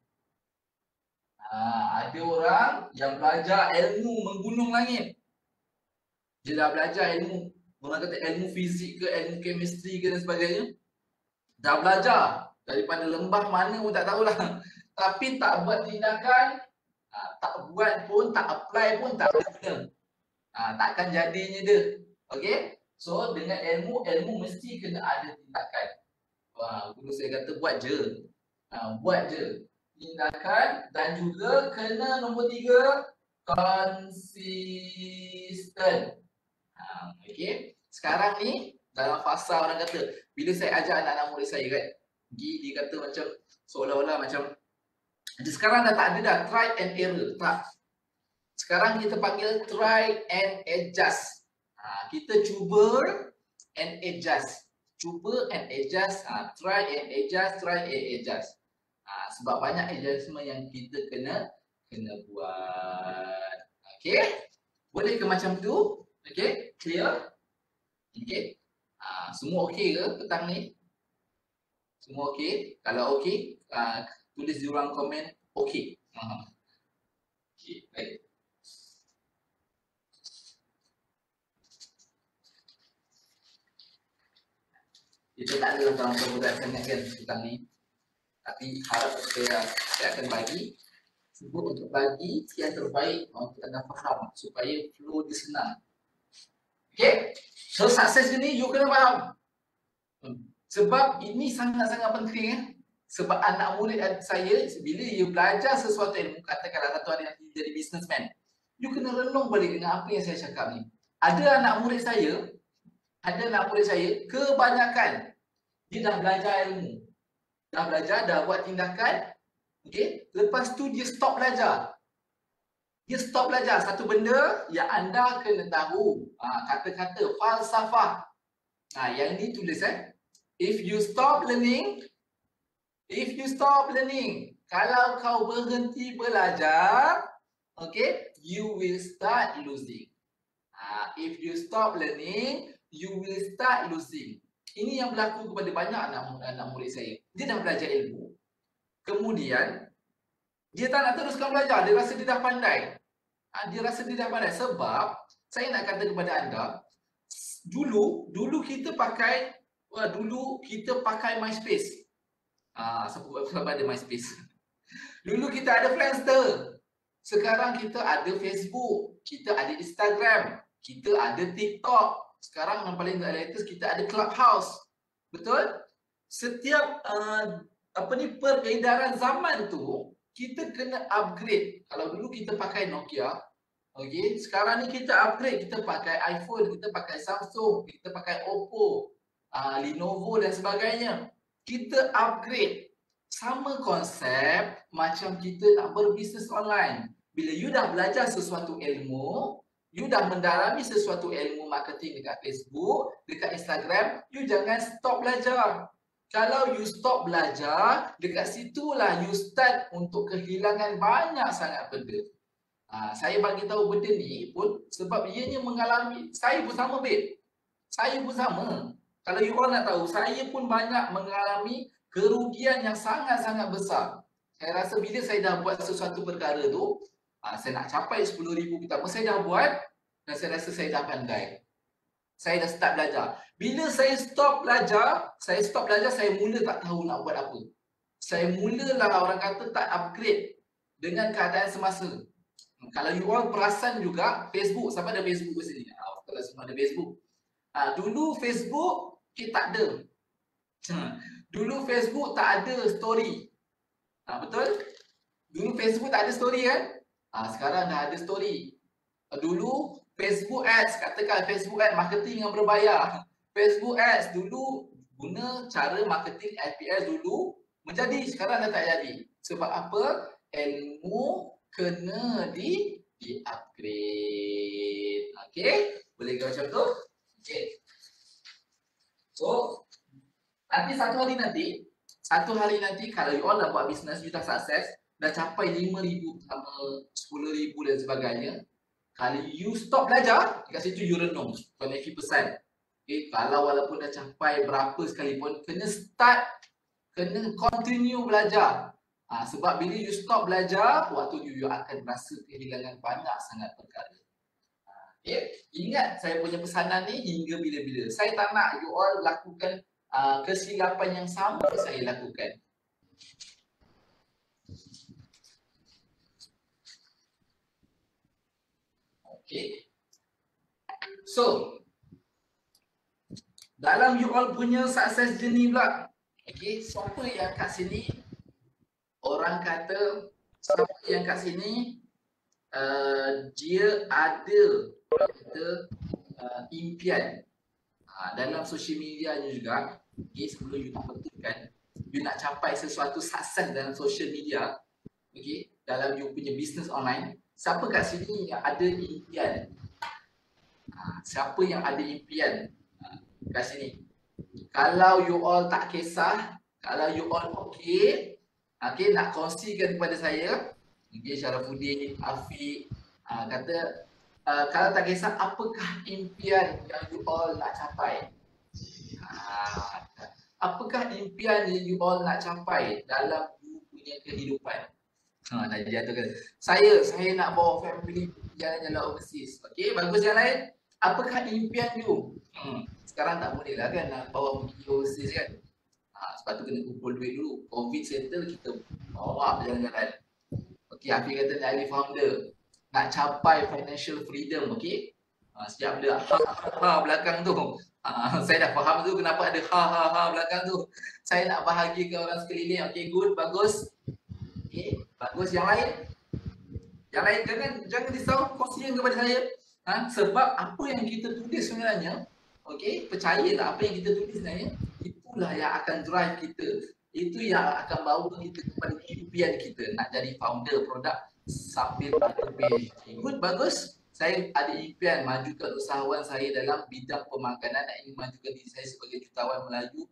Ada orang yang belajar ilmu menggunung langit. Dia dah belajar ilmu, orang kata ilmu fizik ke, ilmu chemistry ke dan sebagainya. Dah belajar daripada lembah mana pun tak tahulah. Tapi tak buat tindakan, tak buat pun, tak apply pun, tak guna. Takkan jadinya dia. Okay? So dengan ilmu mesti kena ada tindakan. Guru saya kata buat je. Buat je. Tindakan dan juga kena nombor 3, konsisten. Okay. Sekarang ni dalam fasa orang kata, bila saya ajar anak-anak murid saya kan, dia kata macam seolah-olah macam sekarang dah tak ada dah try and error. Tak. Sekarang kita panggil try and adjust. Kita cuba and adjust. Cuba and adjust. Try and adjust, try and adjust. Sebab banyak adjustment yang kita kena buat. Okay. Boleh ke macam tu? Okay. Clear? Okay. Semua okey ke petang ni? Semua okey? Kalau okey, tulis di ruang komen okey. Okey, baik. Kita tak ada dalam kemudahan sangat kan petang ni. Tapi harap saya akan bagi, cuba untuk bagi yang terbaik untuk anda faham supaya flow dia senang. Okay? So sukses ni you kena faham. Sebab ini sangat-sangat penting Sebab anak murid saya, bila dia belajar sesuatu ilmu, katakanlah satu hari nanti jadi businessman, you kena renung balik dengan apa yang saya cakap ni. Ada anak murid saya, kebanyakan dia dah belajar ilmu, dah belajar, dah buat tindakan, okey, lepas tu dia stop belajar. Dia stop belajar satu benda yang anda kena tahu. Kata-kata falsafah. Yang ni tulis If you stop learning, kalau kau berhenti belajar, okay, you will start losing. If you stop learning, you will start losing. Ini yang berlaku kepada banyak anak murid saya. Dia dah belajar ilmu, kemudian dia tak nak teruskan belajar. Dia rasa dia dah pandai. Sebab saya nak kata kepada anda, dulu kita pakai MySpace. Sebab ada MySpace. Dulu kita ada Friendster. Sekarang kita ada Facebook, kita ada Instagram, kita ada TikTok. Sekarang yang paling latest kita ada Clubhouse. Betul? Setiap peredaran zaman tu kita kena upgrade. Kalau dulu kita pakai Nokia, okey, sekarang ni kita upgrade, kita pakai iPhone, kita pakai Samsung, kita pakai Oppo, Lenovo dan sebagainya. Kita upgrade. Sama konsep macam kita nak berbisnes online. Bila you dah belajar sesuatu ilmu, you dah mendalami sesuatu ilmu marketing dekat Facebook, dekat Instagram, you jangan stop belajar. Kalau you stop belajar, dekat situlah you start untuk kehilangan banyak sangat benda. Saya bagi tahu benda ni pun sebab ianya mengalami, saya pun sama babe. Saya pun sama. Kalau you all nak tahu, saya pun banyak mengalami kerugian yang sangat-sangat besar. Saya rasa bila saya dah buat sesuatu perkara tu, saya nak capai 10,000 pertama, saya dah buat dan saya rasa saya dah pandai. Saya dah start belajar. Bila saya stop belajar, saya mula tak tahu nak buat apa. Saya mulalah orang kata tak upgrade dengan keadaan semasa. Kalau you all perasan juga, Facebook, siapa ada Facebook di sini? Kalau semua ada Facebook. Dulu Facebook kita tak ada. Dulu Facebook tak ada story. Betul? Dulu Facebook tak ada story kan? Sekarang dah ada story. Dulu Facebook Ads, katakan Facebook Ads marketing yang berbayar. Facebook Ads dulu guna cara marketing FPS dulu menjadi, sekarang dah tak jadi. Sebab apa? Ilmu kena di-upgrade. Okey? Boleh ke macam tu? Okey. So, satu hari nanti kalau you all dah buat bisnes, you dah sukses, dah capai 5,000 sama 10,000 dan sebagainya. Kalau you stop belajar, dekat situ you renung 20%. Okay, kalau walaupun dah capai berapa sekalipun, kena continue belajar. Sebab bila you stop belajar, waktu you akan rasa kehilangan banyak sangat perkara. Okay, ingat saya punya pesanan ni hingga bila-bila. Saya tak nak you all lakukan kesilapan yang sama saya lakukan. Okay. So, dalam you all punya success journey pula. Okay, siapa yang kat sini, orang kata, siapa yang kat sini, dia ada impian dalam social media ni juga. Okay, sebelum you nak betulkan, you nak capai sesuatu sukses dalam social media, okay, dalam you punya business online. Siapa kat sini yang ada impian? Siapa yang ada impian kat sini? Kalau you all tak kisah, kalau you all okay, nak kongsikan kepada saya, okay, Syarafuddin, Afiq, kata, kalau tak kisah, apakah impian yang you all nak capai? Apakah impian yang you all nak capai dalam you punya kehidupan? Dah jatuh kan. Saya nak bawa family jalan-jalan overseas. Okey, bagus yang lain. Apakah impian you? Sekarang tak boleh lah kan nak bawa pergi overseas kan. Sebab tu kena kumpul duit dulu. Covid settle, kita bawa jalan-jalan. Okey, Afiq kata nak jadi founder. Nak capai financial freedom, okey. Siap dia belakang tu. Saya dah faham tu kenapa ada ha belakang tu. Saya nak bahagikan orang sekeliling. Okey, good, bagus. Okey, bagus. Yang lain? Yang lain jangan risau, kongsikan kepada saya. Sebab apa yang kita tulis sebenarnya, okey, percayalah apa yang kita tulis sebenarnya, itulah yang akan drive kita. Itu yang akan bawa kita kepada impian kita nak jadi founder produk sambil ada PhD. Good, bagus. Saya ada impian majukan usahawan saya dalam bidang pemakanan, nak ingin majukan diri saya sebagai jutawan Melayu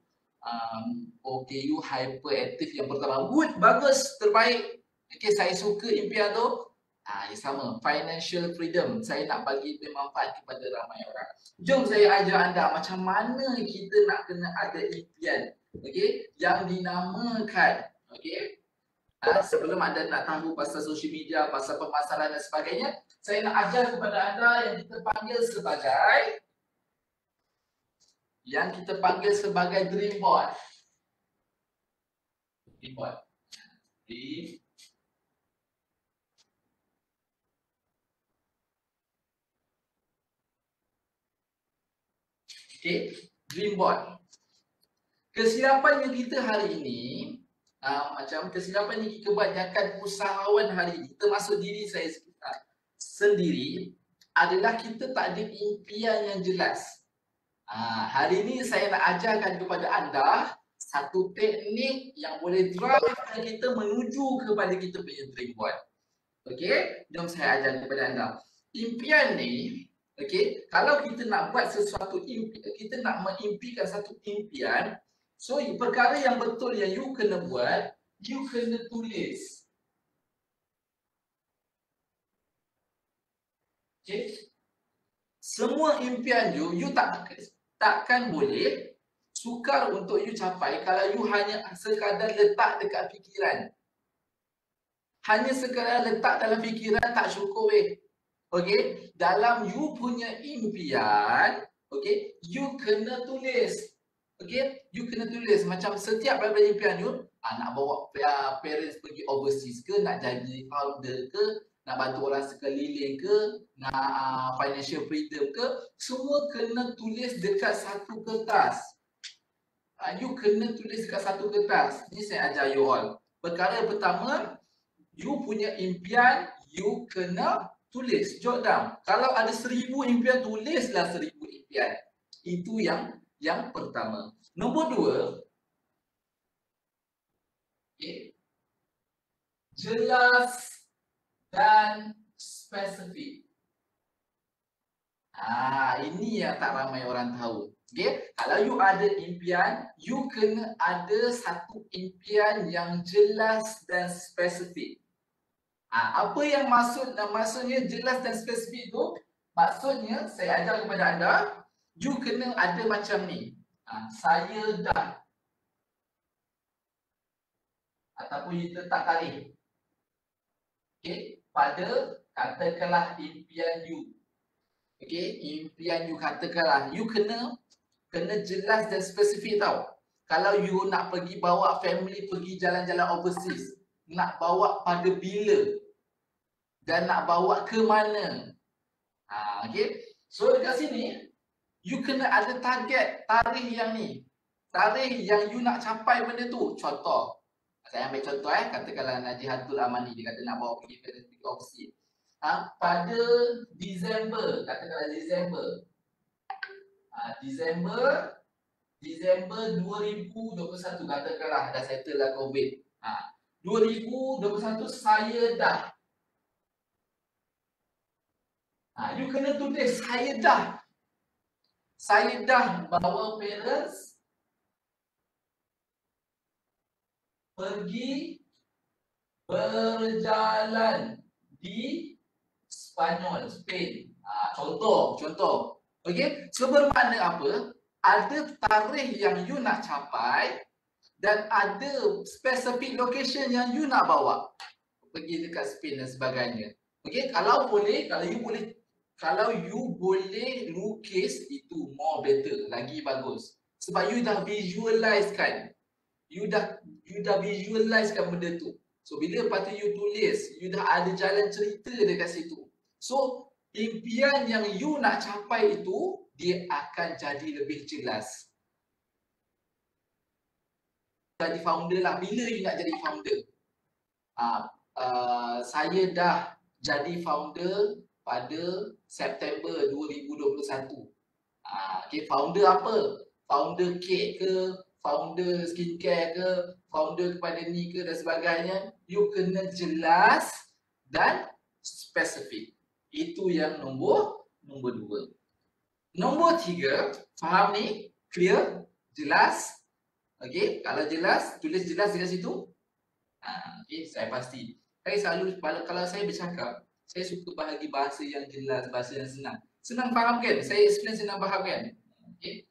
OKU hyperactive yang pertama. Good, bagus, terbaik. Okey, saya suka impian tu. Yang sama, financial freedom. Saya nak bagi bermanfaat kepada ramai orang. Jom saya ajar anda macam mana kita nak kena ada impian. Okey, yang dinamakan, okey. Sebelum anda nak tahu pasal social media, pasal pemasaran dan sebagainya, saya nak ajar kepada anda yang kita panggil sebagai dream board. Dream board. Dream board. Kesilapan yang kita hari ini, macam kesilapan yang kebanyakan usahawan hari ini, termasuk diri saya sendiri, adalah kita tak ada impian yang jelas. Hari ini saya nak ajarkan kepada anda satu teknik yang boleh drive kita menuju kepada kita punya dream board. Okey, jom saya ajar kepada anda. Impian ni, okey, kalau kita nak buat sesuatu impian, kita nak mengimpikan satu impian, so perkara yang betul yang you kena buat, you kena tulis. Okey. Semua impian you takkan boleh sukar untuk you capai kalau you hanya sekadar letak dekat fikiran. Hanya sekadar letak dalam fikiran tak cukup weh. Okey, dalam you punya impian, okey, you kena tulis. Okey, you kena tulis macam setiap daripada impian you, nak bawa parents pergi overseas ke, nak jadi founder ke, nak bantu orang sekeliling ke, nak financial freedom ke, semua kena tulis dekat satu kertas. You kena tulis dekat satu kertas. Ni saya ajar you all. Perkara pertama, you punya impian, you kena tulis, jot down. Kalau ada 1000 impian, tulislah 1000 impian. Itu yang pertama. Nombor 2, okay, jelas dan spesifik. Ini yang tak ramai orang tahu. Okay? Kalau you ada impian, you kena ada satu impian yang jelas dan spesifik. Apa yang maksudnya jelas dan spesifik tu? Maksudnya, saya ajar kepada anda, you kena ada macam ni. Saya dah. Ataupun you letak tarikh. Okay? Pada katakanlah impian you. Okay? Impian you katakanlah. You kena jelas dan spesifik tau. Kalau you nak pergi bawa family pergi jalan-jalan overseas, nak bawa pada bila dan nak bawa ke mana. Okay? So dekat sini, you kena ada target, tarikh yang ni. Tarikh yang you nak capai benda tu. Contoh, saya ambil contoh katakanlah Najihatul Amani, dia kata nak bawa pergi overseas. Pada Disember, katakanlah Disember 2021, katakanlah dah settle lah COVID. 2021 saya dah. You kena tulis saya dah. Saya dah bawa parents pergi berjalan di Spanyol, Spain. Contoh. Okey, so bermakna apa? Ada tarikh yang you nak capai dan ada specific location yang you nak bawa. Pergi dekat Spain dan sebagainya. Okey, kalau you boleh lukis, itu more better, lagi bagus. Sebab you dah visualize kan. You dah visualize kan benda tu. So bila lepas tu you tulis, you dah ada jalan cerita dekat situ. So impian yang you nak capai itu, dia akan jadi lebih jelas. Jadi founder lah. Bila you nak jadi founder? Saya dah jadi founder pada September 2021. Okay, founder apa? Founder kek ke? Founder skincare ke? Founder kepada ni ke dan sebagainya. You kena jelas dan spesifik. Itu yang nombor 2. Nombor 3, faham ni? Clear? Jelas? Okay, kalau jelas, tulis jelas dekat situ. Okay, saya pasti. Saya selalu, kalau saya bercakap, saya suka bahagi bahasa yang jelas, bahasa yang senang. Senang faham kan? Saya explain senang faham kan? Okay.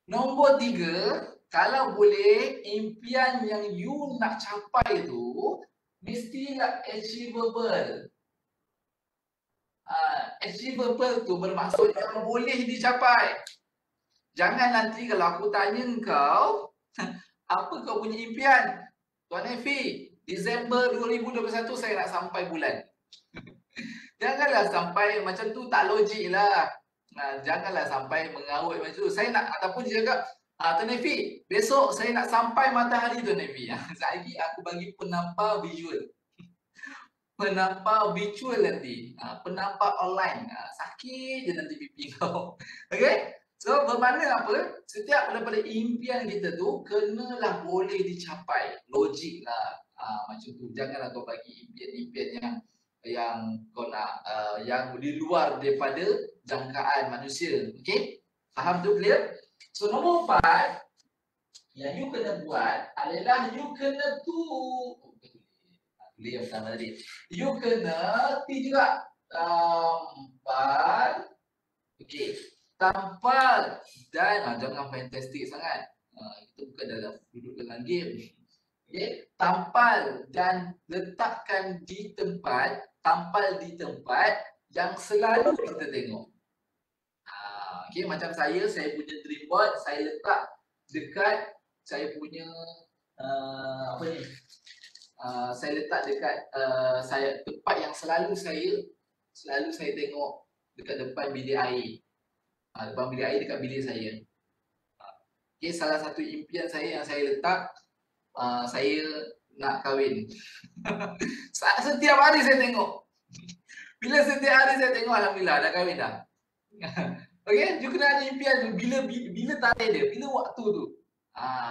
Nombor 3, kalau boleh, impian yang you nak capai tu mestilah achievable. Achievable tu bermaksud yang boleh dicapai. Jangan nanti kalau aku tanya kau, apa kau punya impian? Tuan Efi, Disember 2021 saya nak sampai bulan. Janganlah sampai macam tu, tak logik lah. Janganlah sampai mengaut macam tu. Saya nak, ataupun dia cakap, Tuan Efi, besok saya nak sampai matahari Tuan Efi. Lagi aku bagi penampar visual. Penampar virtual nanti. Penampar online. Sakit je nanti pipi kau. Okay? So bermakna apa? Setiap daripada impian kita tu kenalah boleh dicapai. Logik lah. Macam tu. Janganlah kau bagi impian-impian yang kau nak yang di luar daripada jangkaan manusia. Okay? Faham tu, clear? So nombor 4 yang you kena buat adalah you kena yang pertama tadi. You kena juga tampal. Okay. Tampal dan jangan fantastik sangat. Kita bukan duduk dalam game. Okay. Tampal dan letakkan di tempat, tampal di tempat yang selalu kita tengok. Okay, macam saya punya dream board saya letak dekat saya punya apa ni? Saya letak dekat tempat yang selalu saya tengok dekat depan bilik air. Depan bilik air dekat bilik saya. Okay, salah satu impian saya yang saya letak, saya nak kahwin. Setiap hari saya tengok. Bila setiap hari saya tengok, alhamdulillah dah kahwin dah. Okay, you kena ada impian bila tarikh dia, bila waktu tu.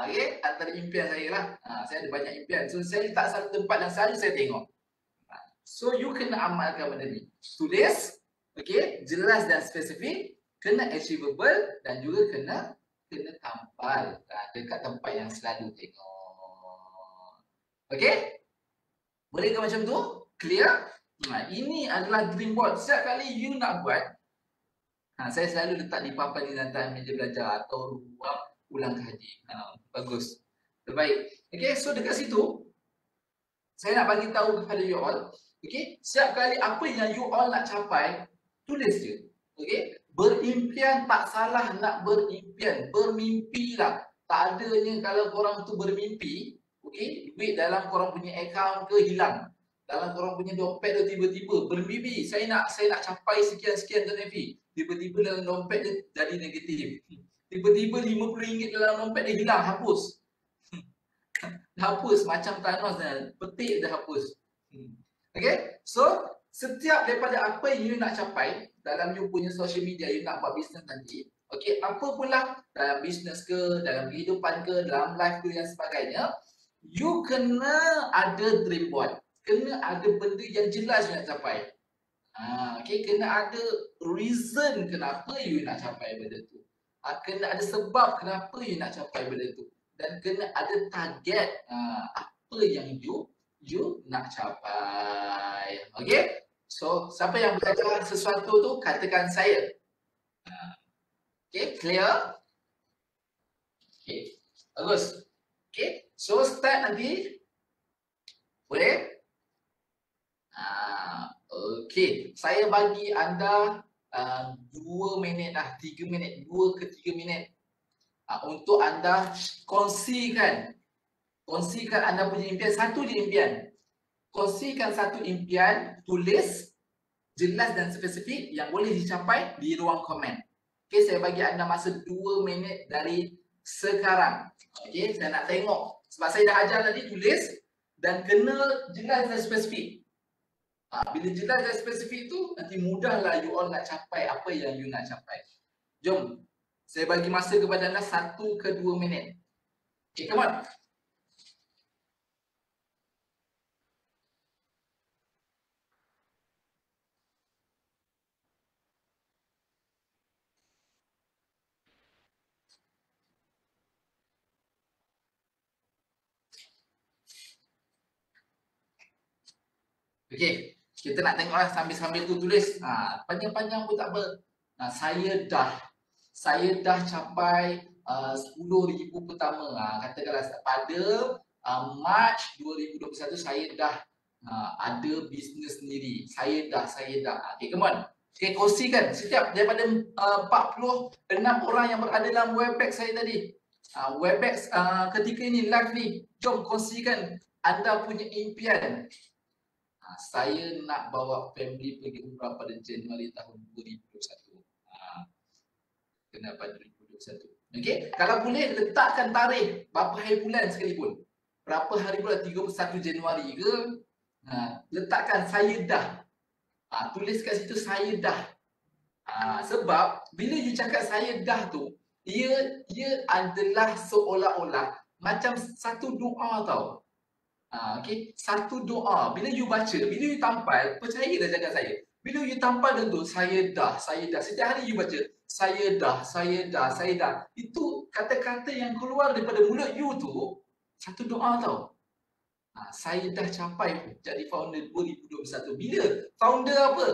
Okay, antara impian saya lah. Saya ada banyak impian. So saya letak satu tempat yang selalu saya tengok. So you kena amalkan benda ni. Tulis, okay, jelas dan spesifik, kena achievable dan juga kena tampal dekat tempat yang selalu tengok. Okay? Boleh ke macam tu? Clear? Ini adalah dream board. Setiap kali you nak buat, saya selalu letak di papan di lantai meja belajar atau ruang ulang kaji. Bagus. Terbaik. Okay, so dekat situ saya nak bagi tahu kepada you all. Okay, setiap kali apa yang you all nak capai, tulis je. Okay, berimpian tak salah nak berimpian, bermimpilah. Tak adanya kalau korang tu bermimpi, okay, duit dalam korang punya account ke hilang. Dalam korang punya dompet tu tiba-tiba bermimpi, saya nak capai sekian-sekian Tuan Efi. Tiba-tiba dalam dompet dia jadi negatif. Tiba-tiba RM50 dalam dompet dia hilang, hapus. Hapus macam Thanos dah, petik dah hapus. Okay, so setiap daripada apa yang you nak capai dalam you punya social media, you nak buat bisnes nanti, okay, apa pula dalam bisnes ke, dalam kehidupan ke, dalam life ke dan sebagainya, you kena ada dream board, kena ada benda yang jelas you nak capai. Okay, kena ada reason kenapa you nak capai benda tu. Kena ada sebab kenapa you nak capai benda tu. Dan kena ada target apa yang you nak capai. Okay? So, siapa yang belajar sesuatu tu, katakan saya. Okay, clear? Okay, bagus. Okay, so start nanti. Boleh? Okay, saya bagi anda 2 minit lah, 3 minit, 2 ke 3 minit untuk anda kongsikan anda punya impian, satu je impian. Kongsikan satu impian, tulis jelas dan spesifik yang boleh dicapai di ruang komen. Okey, saya bagi anda masa 2 minit dari sekarang. Okey, saya nak tengok. Sebab saya dah ajar tadi tulis dan kena jelas dan spesifik. Bila jelas dan spesifik tu, nanti mudahlah you all nak capai apa yang you nak capai. Jom, saya bagi masa kepada anda 1 ke 2 minit. Okay, come on. Okay, kita nak tengoklah sambil-sambil tu tulis. Panjang-panjang pun tak apa. Saya dah capai 10,000 pertama. Katakanlah pada Mac 2021 saya dah ada bisnes sendiri. Saya dah. Okay, come on. Okay, kongsikan setiap daripada 46 orang yang berada dalam Webex saya tadi. Webex ketika ini live ni, jom kongsikan anda punya impian. Saya nak bawa family pergi umrah pada Januari tahun 2021. Kenapa 2021? Okey, kalau boleh letakkan tarikh berapa hari bulan sekalipun. Berapa hari bulan, 31 Januari ke? Letakkan saya dah. Tulis kat situ saya dah. Sebab bila you cakap saya dah tu, ia adalah seolah-olah macam satu doa tau. Okay, satu doa. Bila you baca, bila you tampal, percayalah cakap saya. Bila you tampal tu, saya dah. Setiap hari you baca, saya dah. Itu kata-kata yang keluar daripada mulut you tu, satu doa tau. Saya dah capai jadi founder 2021. Bila? Founder apa?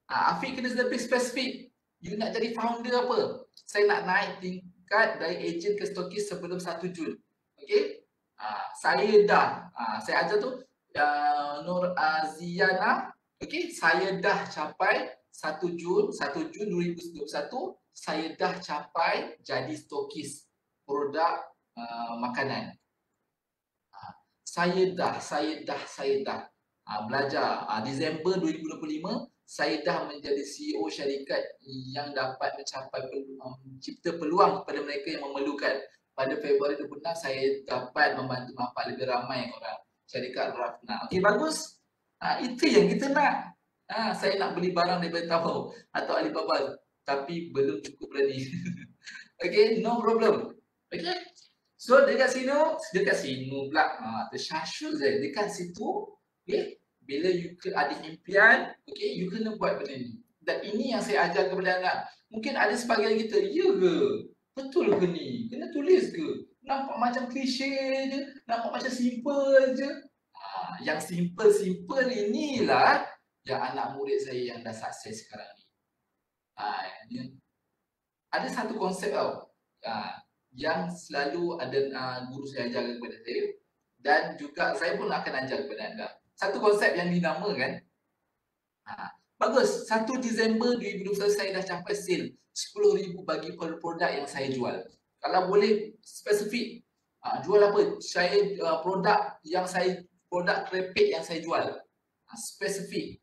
Afiq kena lebih spesifik. You nak jadi founder apa? Saya nak naik tingkat dari ejen ke stokis sebelum 1 Jun. Okay? Saya dah. Saya ajar tu Nur Aziana. Okay, saya dah capai 1 Jun 2021. Saya dah capai jadi stokis produk makanan. Saya dah. Belajar. Disember 2025 saya dah menjadi CEO syarikat yang dapat mencapai mencipta peluang kepada mereka yang memerlukan. Pada Februari 26 saya dapat membantu manfaat lebih ramai orang. Syarikat Rafna. Okey, bagus. Itu yang kita nak. Saya nak beli barang daripada Taobao atau Alibaba tapi belum cukup berani. Okey, no problem. Okey. So dekat sini pula tersyashul saya dekat situ. Okey, bila you ada impian, okey, you kena buat benda ni. Dan ini yang saya ajar kepada anak. Mungkin ada sebahagian kita, ya ke? Betul ke ni? Kena tulis ke? Nampak macam klise je, nampak macam simple je. Yang simple inilah yang anak murid saya yang dah sukses sekarang ni. Ada satu konsep tau. Yang selalu ada guru saya ajar kepada saya dan juga saya pun akan ajar kepada anda. Satu konsep yang dinamakan bagus, 1 Disember 2021 saya dah capai sale 10,000 bagi produk yang saya jual. Kalau boleh spesifik, jual apa? Saya produk krepek yang saya jual. Spesifik.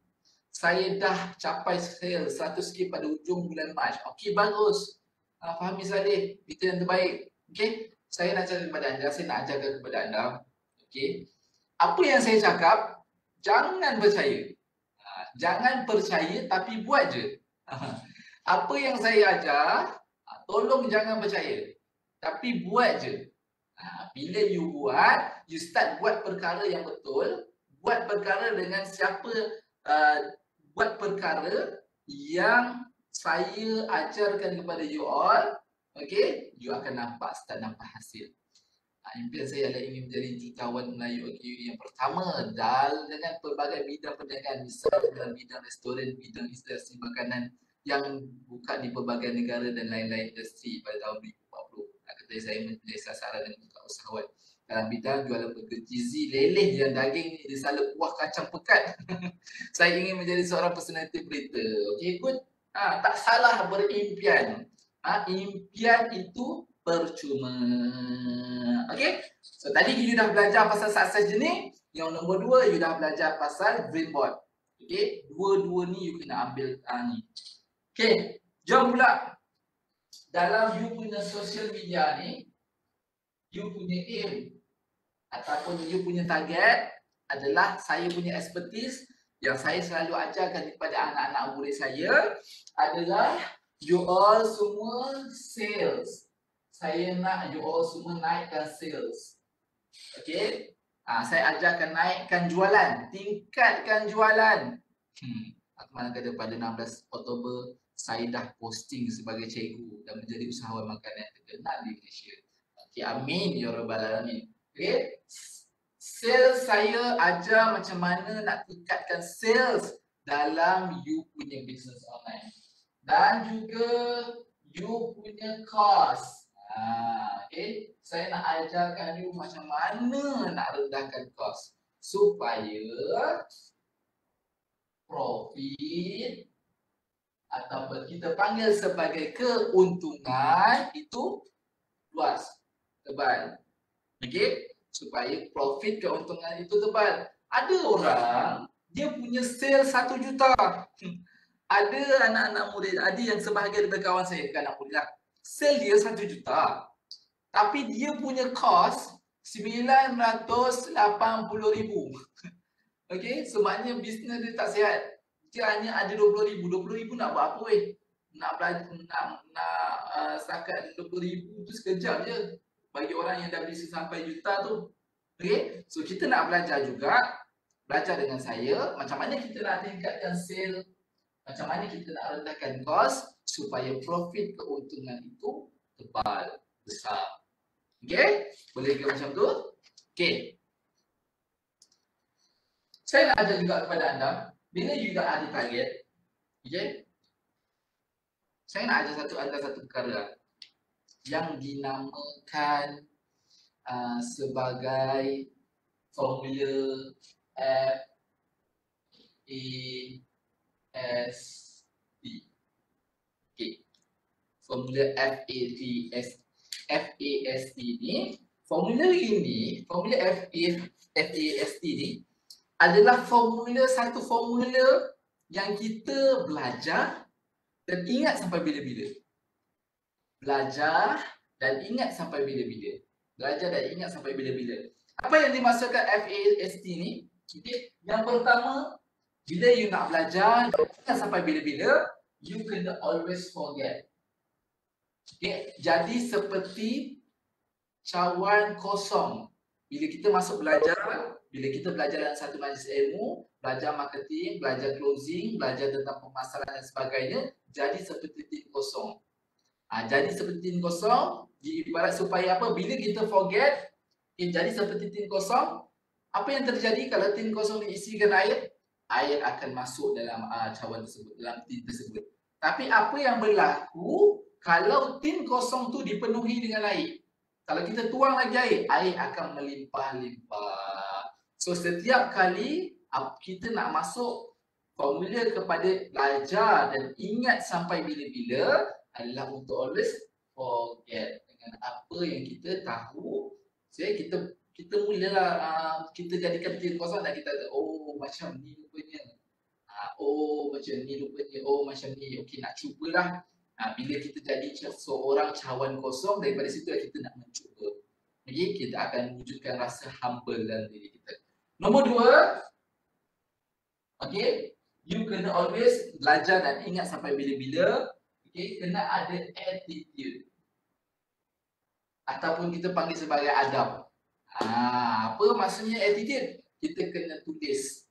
Saya dah capai sale 100k pada hujung bulan Mac. Okey, bagus. Fahmi Saleh, itu yang terbaik. Okey, saya nak ajarkan kepada anda, saya nak ajarkan kepada anda. Okey. Apa yang saya cakap, jangan percaya. Jangan percaya tapi buat je. Apa yang saya ajar, tolong jangan percaya. Tapi buat je. Bila you buat, you start buat perkara yang betul. Buat perkara dengan siapa, buat perkara yang saya ajarkan kepada you all. Okay, you akan start nampak hasil. Impian saya adalah ingin menjadi jutawan Melayu yang pertama dengan pelbagai bidang perniagaan, misalnya dalam bidang restoran, bidang industri makanan yang buka di pelbagai negara dan lain-lain industri pada tahun 2040. Kata saya menjadi sasaran dan buka usahawan dalam bidang jualan burger cheesy, leleh yang daging disalut buah kacang pekat. Saya ingin menjadi seorang personality berita. Okay, good. Tak salah berimpian. Impian itu percuma. Okay, so tadi you dah belajar pasal sukses jenis. Yang nombor 2, you dah belajar pasal dream board. Okay, dua-dua ni you kena ambil ni. Okay, jom pula. Dalam you punya social media ni, you punya aim ataupun you punya target adalah saya punya expertise yang saya selalu ajarkan kepada anak-anak murid saya adalah you all semua sales. Saya nak you all semua naikkan sales. Okay, saya ajarkan naikkan jualan, tingkatkan jualan. Mana kata pada 16 Oktober saya dah posting sebagai cikgu dan menjadi usahawan makanan terkenal di Malaysia. Okay, amin ya rabbal alamin. Okay, sales saya ajar macam mana nak tingkatkan sales dalam you punya business online dan juga you punya course. Okay, saya nak ajarkan you macam mana nak rendahkan cost supaya profit ataupun kita panggil sebagai keuntungan itu luas, tebal. Okay, supaya profit keuntungan itu tebal. Ada orang dia punya sale 1 juta. Ada anak-anak murid, ada yang sebahagian daripada kawan saya, bukan anak murid lah, sale dia 1 juta. Tapi dia punya cost 980,000. Okay, so maknanya bisnes dia tak sihat. Dia hanya ada 20,000. 20,000 nak buat apa weh? Nak belajar, nak setakat 20,000 tu sekejap je. Bagi orang yang dah bisnes sampai juta tu. Okay, so kita nak belajar juga. Belajar dengan saya, macam mana kita nak tingkatkan sale, macam mana kita nak rendahkan cost supaya profit keuntungan itu tebal, besar. Okay, boleh ke macam tu? Okay. Saya nak ajar juga kepada anda, bila you dah ada target, okay, saya nak ajar anda satu perkara yang dinamakan sebagai formula FAST. Okay, formula FAST ni, formula FAST ni adalah satu formula yang kita belajar dan ingat sampai bila-bila. Belajar dan ingat sampai bila-bila. Belajar dan ingat sampai bila-bila. Apa yang dimaksudkan FAST ni? Okay. Yang pertama, bila you nak belajar dan ingat sampai bila-bila, you kena always forget. Okay. Jadi seperti cawan kosong. Bila kita masuk belajar, bila kita belajar dalam satu majlis ilmu, belajar marketing, belajar closing, belajar tentang pemasaran dan sebagainya, jadi seperti tin kosong. Jadi seperti tin kosong, ibarat supaya apa? Bila kita forget, jadi seperti tin kosong, apa yang terjadi kalau tin kosong diisikan air? Air akan masuk dalam cawan tersebut, dalam tin tersebut. Tapi apa yang berlaku kalau tin kosong tu dipenuhi dengan air? Kalau kita tuang lagi air akan melimpah-limpah. So setiap kali kita nak masuk formula kepada belajar dan ingat sampai bila-bila adalah untuk always forget dengan apa yang kita tahu. Jadi kita mulalah kita jadikan tin kosong dan kita oh macam ni rupanya. Oh macam ni rupanya. Oh macam ni. Okey, nak cubalah. Bila kita jadi seorang cawan kosong, daripada situ kita nak mencuba. Jadi kita akan wujudkan rasa humble dalam diri kita. Nombor 2, okay, you kena always belajar dan ingat sampai bila-bila. Okay, kena ada attitude. Ataupun kita panggil sebagai adab. Apa maksudnya attitude? Kita kena tulis.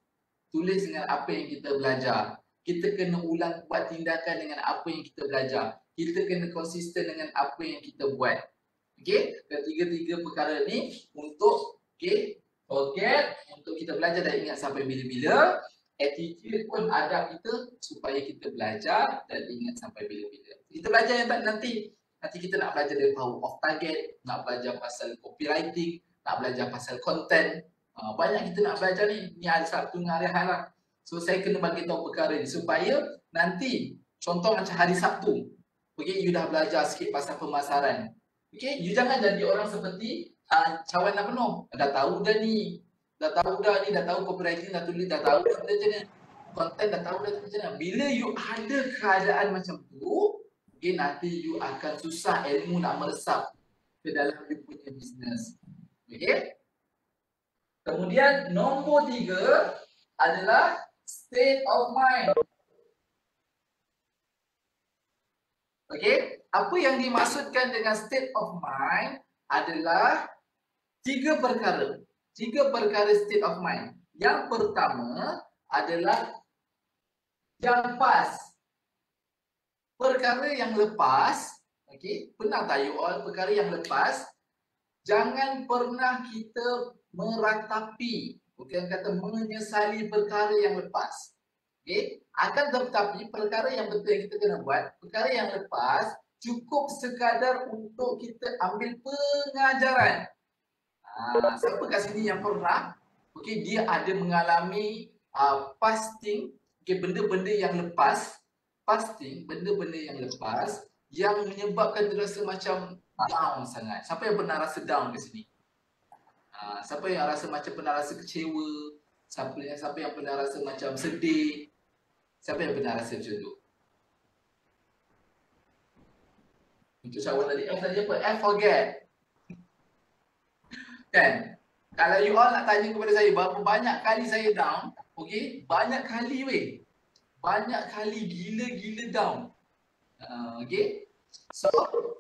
Tulis dengan apa yang kita belajar. Kita kena ulang buat tindakan dengan apa yang kita belajar. Kita kena konsisten dengan apa yang kita buat. Okey, ketiga-tiga perkara ni untuk forget, untuk kita belajar dan ingat sampai bila-bila. Attitude pun adab kita supaya kita belajar dan ingat sampai bila-bila. Kita belajar yang nanti kita nak belajar dari power of target, nak belajar pasal copywriting, nak belajar pasal content. Banyak kita nak belajar ni. Ni ada satu ngarihan lah. So saya kena bagi tahu perkara ni supaya nanti contoh macam hari Sabtu, okay, you dah belajar sikit pasal pemasaran. Okay, you jangan jadi orang seperti cawan dah penuh. Dah tahu dah ni, dah tahu copywriting, dah tulis, dah tahu dah macam ni. Konten dah tahu dah macam mana. Bila you ada keadaan macam tu, okay, nanti you akan susah ilmu nak meresap ke dalam you punya bisnes. Okay. Kemudian nombor 3 adalah state of mind. Okay, apa yang dimaksudkan dengan state of mind adalah 3 perkara. 3 perkara state of mind. Yang pertama adalah yang past. Perkara yang lepas, okay, pernah tak you all perkara yang lepas, jangan pernah kita meratapi, bukan kata menyesali perkara yang lepas. Okay? Akan tetapi perkara yang betul yang kita kena buat, perkara yang lepas cukup sekadar untuk kita ambil pengajaran. Siapa kat sini yang pernah, okay, dia ada mengalami fasting, okay, benda-benda yang lepas, fasting, benda-benda yang lepas yang menyebabkan dia rasa macam down sangat. Siapa yang pernah rasa down di sini? Siapa yang rasa macam pernah rasa kecewa? Siapa yang pernah rasa macam sedih? Siapa yang pernah rasa macam tu? Untuk Syawal tadi, F tadi apa? F forget. Kan? Kalau you all nak tanya kepada saya berapa banyak kali saya down, okay? Banyak kali weh. Banyak kali gila-gila down. Okay? So,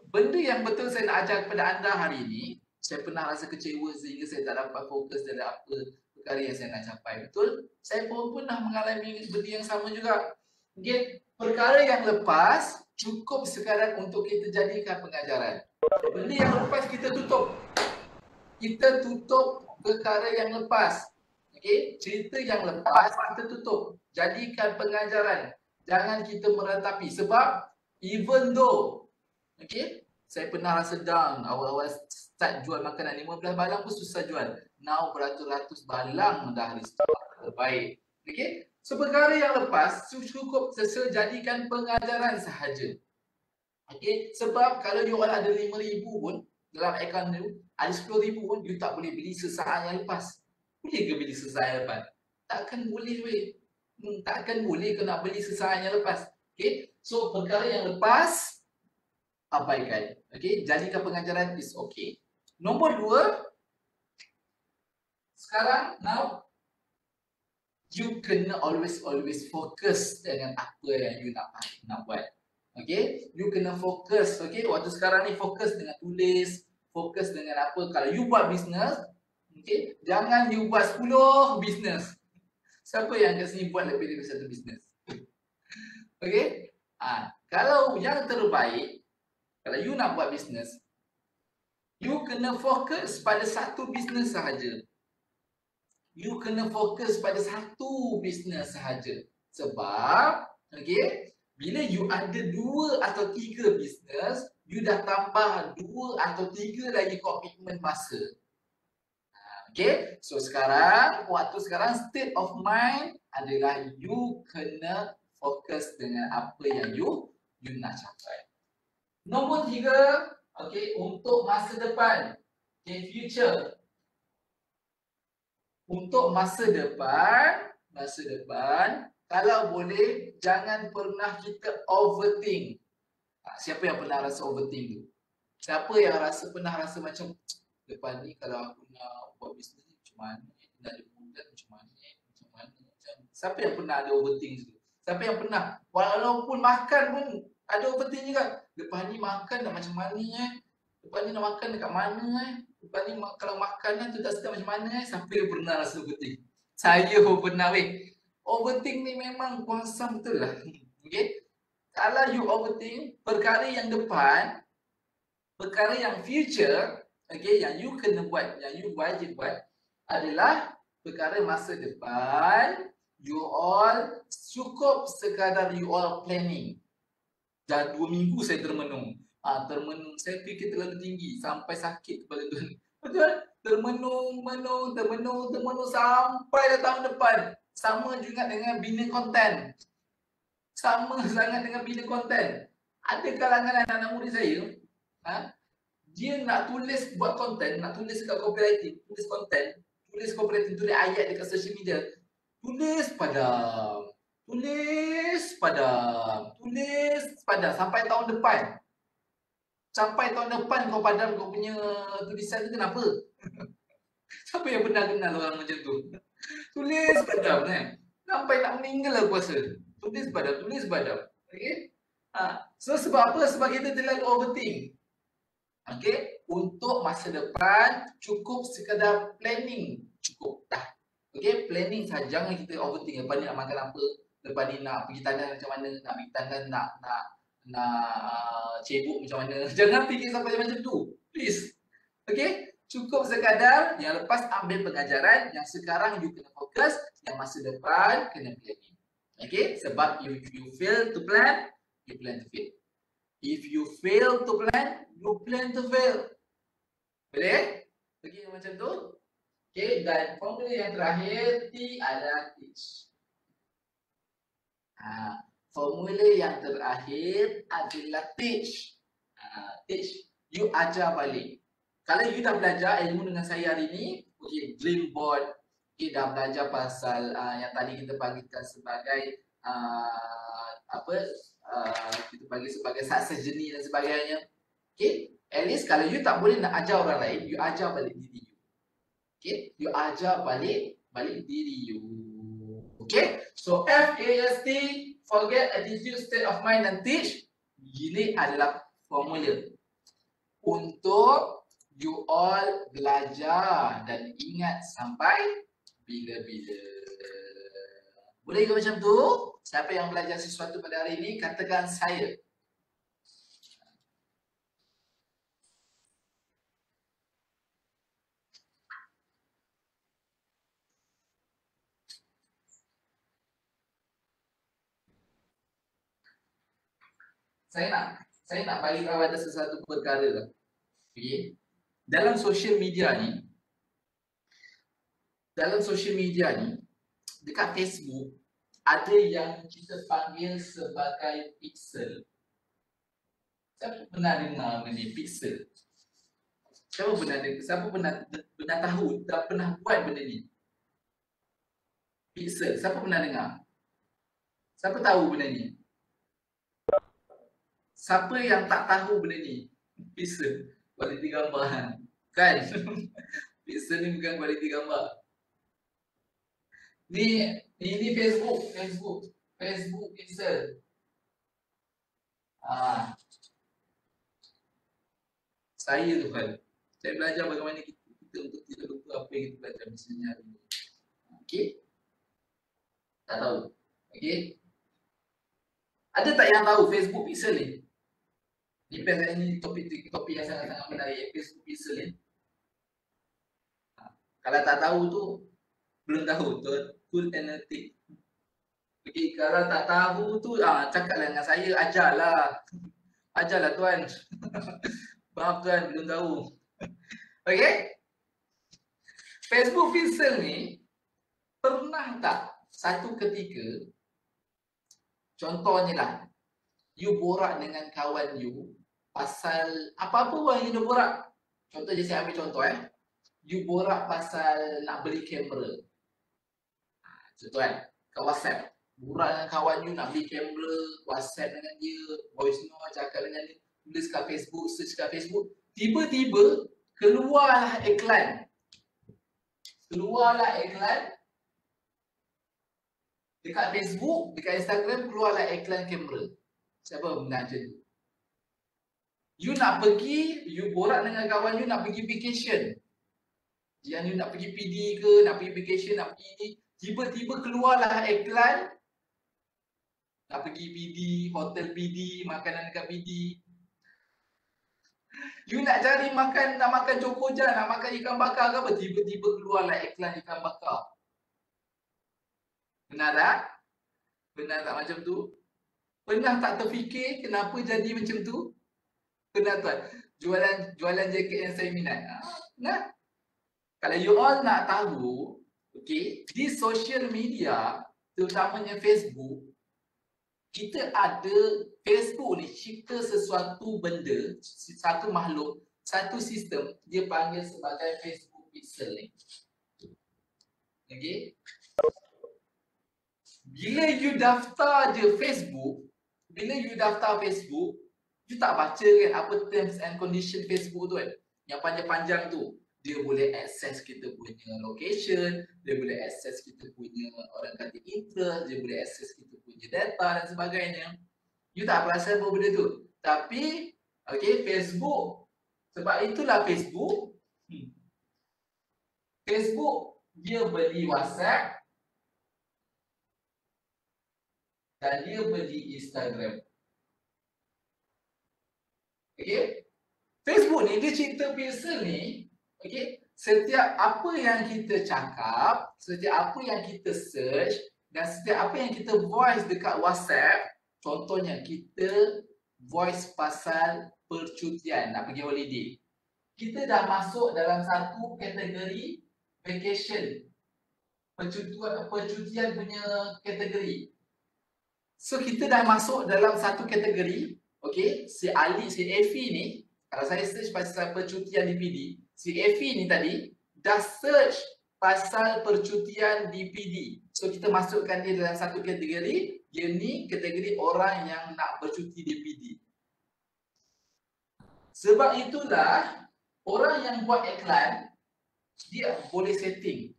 benda yang betul saya nak ajar kepada anda hari ini, saya pernah rasa kecewa sehingga saya tak dapat fokus dari apa perkara yang saya nak capai. Betul? Saya pun pernah mengalami benda yang sama juga. Okay? Perkara yang lepas cukup sekadar untuk kita jadikan pengajaran. Benda yang lepas kita tutup. Kita tutup perkara yang lepas. Okay? Cerita yang lepas kita tutup. Jadikan pengajaran. Jangan kita meratapi. Sebab even though, okay, saya pernah rasa down. Awal-awal start jual makanan 15 balang pun susah jual. Now beratus-ratus balang dah terbaik. Okay? So perkara yang lepas cukup jadikan pengajaran sahaja. Okay? Sebab kalau you all ada 5,000 pun dalam akaun tu, ada 10,000 pun you tak boleh beli sesaat yang lepas. Boleh ke beli sesaat yang lepas? Takkan boleh weh. Takkan boleh ke nak beli sesaat yang lepas. Okay? So perkara yang lepas abaikan. Okay? Jadikan pengajaran is okay. Nombor 2, sekarang now you kena always fokus dengan apa yang you nak buat. Okay? You kena fokus. Okay? Waktu sekarang ni fokus dengan tulis, fokus dengan apa. Kalau you buat bisnes, okay, jangan you buat 10 bisnes. Siapa yang kat sini buat lebih dari satu bisnes? Okay? Kalau yang terbaik, kalau you nak buat bisnes, you kena fokus pada satu bisnes sahaja. You kena fokus pada satu bisnes sahaja. Sebab, okay, bila you ada 2 atau 3 bisnes, you dah tambah 2 atau 3 lagi komitmen masa. Okay, so sekarang, waktu sekarang state of mind adalah you kena fokus dengan apa yang you nak capai. Nombor 3, okay, untuk masa depan, okay, future. Untuk masa depan, kalau boleh jangan pernah kita overthink. Siapa yang pernah rasa overthink tu? Siapa yang pernah rasa macam depan ni kalau aku nak buat bisnes ni macam mana? Nak ada bulan macam mana? Siapa yang pernah ada overthink tu? Siapa yang pernah? Walaupun makan pun ada overthink juga. Depan ni makan nak macam mana? Depan ni nak makan dekat mana? Lepas ni kalau makanan tu tak sedap macam mana? Siapa yang pernah rasa overthink? Saya pun pernah weh. Overthink ni memang kuasa betul lah. Okay? Kalau you overthink, perkara yang depan, perkara yang future, okay, yang you kena buat, yang you wajib buat adalah perkara masa depan. You all cukup sekadar you all planning. Dah 2 minggu saya termenung. Termenung, saya fikir terlalu tinggi sampai sakit kepala tu. Betul? Termenung sampai dah tahun depan. Sama juga dengan bina konten. Sama sangat dengan bina konten. Ada kalangan anak-anak murid saya, dia nak tulis buat konten, nak tulis dekat copywriting, tulis konten, tulis copywriting, tulis ayat dekat social media. Tulis padam. Tulis padam. Tulis padam sampai tahun depan. Sampai tahun depan kau padam kau punya tulisan tu kenapa? Siapa yang pernah kenal orang macam tu? Tulis padam kan. Sampai nak meninggal aku rasa. Tulis padam. Okey? So sebab apa? Sebab kita terlalu overthink. Okey? Untuk masa depan cukup sekadar planning. Cukup dah. Okey? Planning saja. Jangan kita overthink. Lepas ni nak makan apa? Lepas ni nak pergi tandas macam mana? Nak pergi tandas nak cebok macam mana? Jangan fikir sampai macam tu. Please. Okey? Cukup sekadar yang lepas ambil pengajaran, yang sekarang you kena fokus, yang masa depan kena planning. Okay? Sebab if you fail to plan, you plan to fail. If you fail to plan, you plan to fail. Boleh? Bagi macam tu. Okay? Dan formula yang terakhir, T adalah teach. Formula yang terakhir adalah teach. Teach. You ajar balik. Kalau you dah belajar ilmu dengan saya hari ni, okay, dream board, okay, dah belajar pasal yang tadi kita panggilkan sebagai kita panggil sebagai success journey dan sebagainya. Okay, at least kalau you tak boleh nak ajar orang lain, you ajar balik diri you. Okay, you ajar balik diri you. Okay, so FAST, forget, attitude, state of mind dan teach. Ini adalah formula untuk you all belajar dan ingat sampai bila-bila. Boleh ke macam tu? Siapa yang belajar sesuatu pada hari ini, katakan saya. Saya nak bagi tahu ada sesuatu perkara. Okay. Dalam social media ni, dekat Facebook, ada yang kita panggil sebagai pixel. Siapa pernah dengar benda ni, pixel? Siapa pernah tahu dan pernah buat benda ni? Pixel, siapa pernah dengar? Siapa tahu benda ni? Siapa yang tak tahu benda ni? Pixel, kualiti gambar kan? Pixel ni bukan kualiti gambar. Ni Facebook pixel. Saya tu kan. Saya belajar bagaimana kita untuk tidak lupa apa yang kita belajar misalnya hari ini. Okey? Tak tahu. Okey? Ada tak yang tahu Facebook pixel ni? Ini topik yang sangat-sangat menarik, Facebook pixel ni. Kalau tak tahu tu, belum tahu tu, cool analytic. Okey, kalau tak tahu tu, cakaplah dengan saya, ajarlah tuan. Maafkan, belum tahu. Okey? Facebook pixel ni, pernah tak satu ketika, contohnya lah, you borak dengan kawan you, pasal apa-apa yang you borak. Contoh je saya ambil contoh you borak pasal nak beli kamera. Contoh kat WhatsApp. Borak dengan kawan you nak beli kamera, WhatsApp dengan dia, voice note, cakap dengan dia, tulis kat Facebook, search kat Facebook. Tiba-tiba keluarlah iklan. Dekat Facebook, dekat Instagram keluarlah iklan kamera. Siapa benda macam tu? You nak pergi, you borak dengan kawan you nak pergi vacation. Yang you nak pergi PD ke, nak pergi vacation, nak pergi ni. Tiba-tiba keluarlah iklan. Nak pergi PD, hotel PD, makanan dekat PD. You nak cari makan, nak makan cokoja, nak makan ikan bakar ke apa. Tiba-tiba keluarlah iklan ikan bakar. Benar tak? Benar tak macam tu? Pernah tak terfikir kenapa jadi macam tu? Pernah tuan? Jualan jaket yang saya minat. Nah, kalau you all nak tahu, okay, di social media, terutamanya Facebook, kita ada Facebook ni cipta sesuatu benda, satu makhluk, satu sistem, dia panggil sebagai Facebook pixel ni. Okay? Bila you daftar je Facebook, you tak baca kan apa terms and condition Facebook tu kan. Yang panjang-panjang tu. Dia boleh access kita punya location, dia boleh access kita punya orang kata interest, dia boleh access kita punya data dan sebagainya. You tak perasan apa benda tu. Tapi, okay, Facebook. Sebab itulah Facebook. Facebook, dia beli WhatsApp dan dia beli Instagram. Okay? Facebook ni, dia cerita biasa ni, okay? Setiap apa yang kita cakap, setiap apa yang kita search dan setiap apa yang kita voice dekat WhatsApp, contohnya kita voice pasal percutian, nak pergi holiday. Kita dah masuk dalam satu kategori vacation. Percutian punya kategori. So kita dah masuk dalam satu kategori. Okay, si Ali, si Efi ni, kalau saya search pasal percutian di PD, si Efi ni tadi dah search pasal percutian di PD. So kita masukkan dia dalam satu kategori, dia ni kategori orang yang nak bercuti di PD. Sebab itulah orang yang buat iklan, dia boleh setting.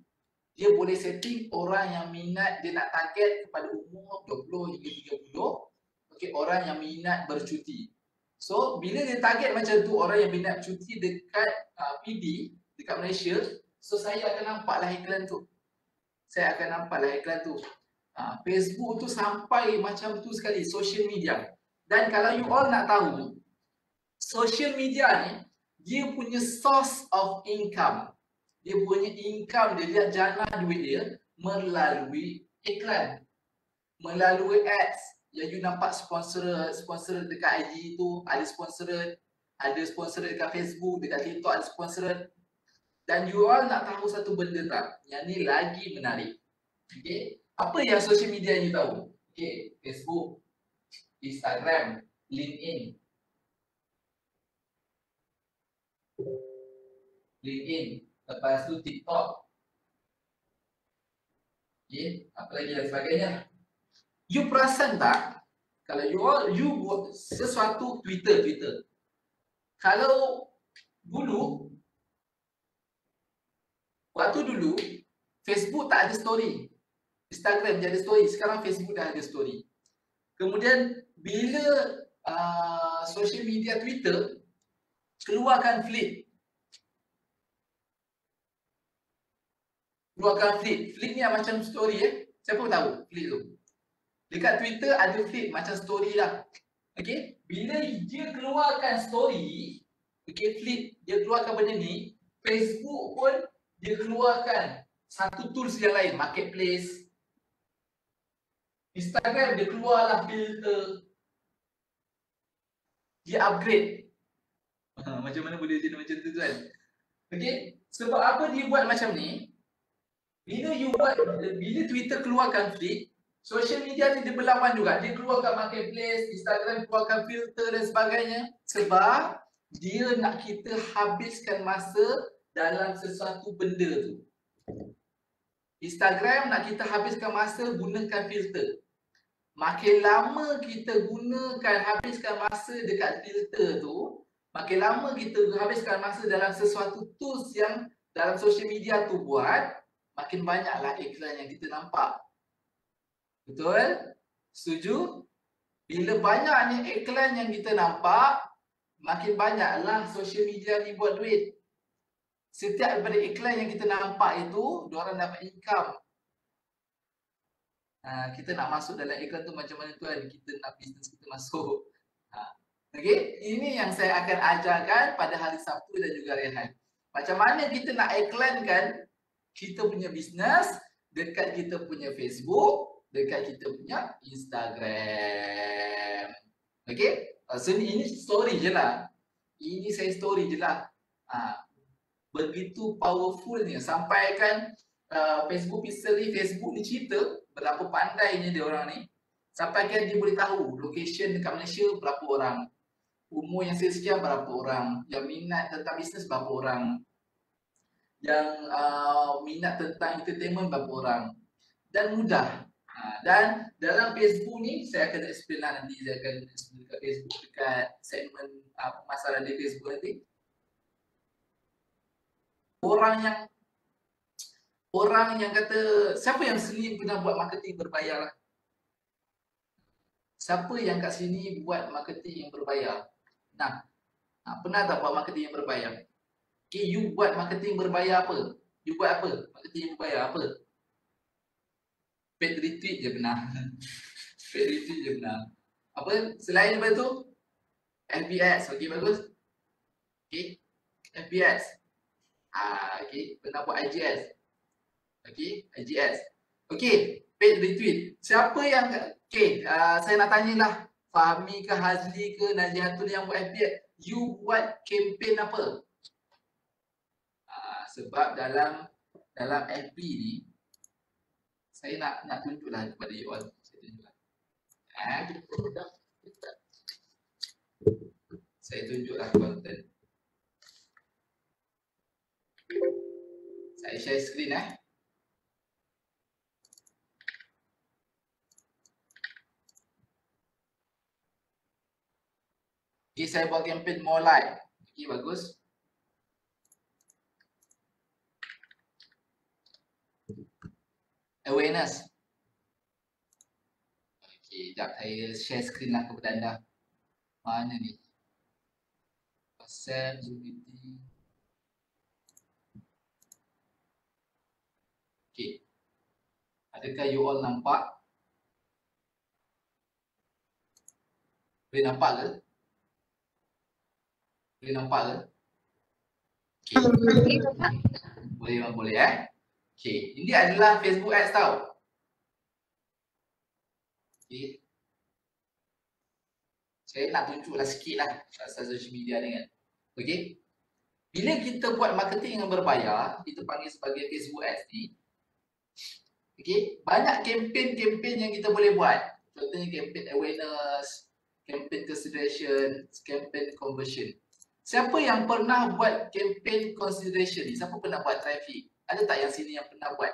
Dia boleh setting orang yang minat, dia nak target kepada umur 20 hingga 30. Okay, orang yang minat bercuti. So, bila dia target macam tu, orang yang minat cuti dekat PD, dekat Malaysia, so saya akan nampaklah iklan tu. Facebook tu sampai macam tu sekali, social media. Dan kalau you all nak tahu, social media ni, dia punya source of income. Dia punya income dia jana duit dia melalui iklan, melalui ads. Yang you nampak sponsor dekat IG tu ada sponsor dekat Facebook, dekat TikTok ada sponsor. Dan you all nak tahu satu benda tak? Yang ni lagi menarik. Okay, apa yang social media you tahu? Okay, Facebook, Instagram, LinkedIn, lepas tu TikTok. Okay, apa lagi dan sebagainya. You perasan tak? Kalau you buat sesuatu Twitter. Kalau dulu, waktu dulu, Facebook tak ada story. Instagram dia ada story. Sekarang Facebook dah ada story. Kemudian bila social media Twitter keluarkan feed. Feed ni macam story Siapa tahu feed tu? Dekat Twitter ada feed macam story lah. Okay, bila dia keluarkan story, okay, feed dia keluarkan benda ni, Facebook pun dia keluarkan satu tools yang lain, marketplace. Instagram dia keluarlah filter. Dia upgrade. Macam mana boleh jadi macam tu kan? Okay, sebab apa dia buat macam ni? Bila Twitter keluarkan feed, social media ni dia berlawan juga. Dia keluarkan marketplace, Instagram keluarkan filter dan sebagainya. Sebab dia nak kita habiskan masa dalam sesuatu benda tu. Instagram nak kita habiskan masa gunakan filter. Makin lama kita habiskan masa dekat filter tu, makin lama kita habiskan masa dalam sesuatu tools yang dalam social media tu buat, makin banyaklah iklan yang kita nampak. Betul? Setuju? Bila banyaknya iklan yang kita nampak, makin banyaklah social media ni buat duit. Setiap daripada iklan yang kita nampak itu, diorang dapat income. Kita nak masuk dalam iklan tu macam mana tuan? Kita nak bisnes kita masuk. Okay? Ini yang saya akan ajarkan pada hari Sabtu dan juga Rehan. Macam mana kita nak iklankan kita punya bisnes dekat kita punya Facebook, dekat kita punya Instagram. Okay? So ini story je lah. Ini saya story je lah. Begitu powerfulnya. Sampai kan Facebook ni cerita berapa pandainya dia orang ni. Sampai kan dia boleh tahu location dekat Malaysia berapa orang. Umur yang sekian berapa orang. Yang minat tentang bisnes berapa orang. Yang minat tentang entertainment berapa orang. Dan mudah. Dan dalam Facebook ni saya akan explain lah nanti, saya akan explain dekat Facebook, dekat segmen masalah di Facebook nanti. Orang yang kata, siapa yang sini pernah buat marketing berbayar lah? Siapa yang kat sini buat marketing yang berbayar? Nah, pernah tak buat marketing yang berbayar? Okay, you buat marketing berbayar apa? You buat apa? Marketing yang berbayar apa? Paid retweet je benar. Paid retweet je benar. Apa? Selain daripada tu, FBS. Okay, bagus. Okay, FBS. Okay, pernah buat IGS. Okay, IGS. Okay, paid retweet. Siapa yang, okay, saya nak tanyalah, Fahmi ke, Hazli ke, Nazihatul yang buat FBS, you buat kempen apa? Sebab dalam FB ni, saya nak tunjuklah kepada you all. Saya tunjuklah konten. Saya share screen Okay, saya buat kempen more like. Okay, bagus. Awareness. Okay, sekejap saya share screen lah kepada anda. Mana ni? WhatsApp, Zoom meeting. Okay. Adakah you all nampak? Boleh nampak ke? Boleh nampak ke? Okay. Boleh Okay, ini adalah Facebook Ads tau. Okay. Saya nak tunjuklah sikit lah pasal social media ni kan. Okay. Bila kita buat marketing yang berbayar, kita panggil sebagai Facebook Ads ni. Okay, banyak kempen-kempen yang kita boleh buat. Contohnya kempen awareness, kempen consideration, kempen conversion. Siapa yang pernah buat kempen consideration ni? Siapa pernah buat traffic? Ada tak yang sini yang pernah buat?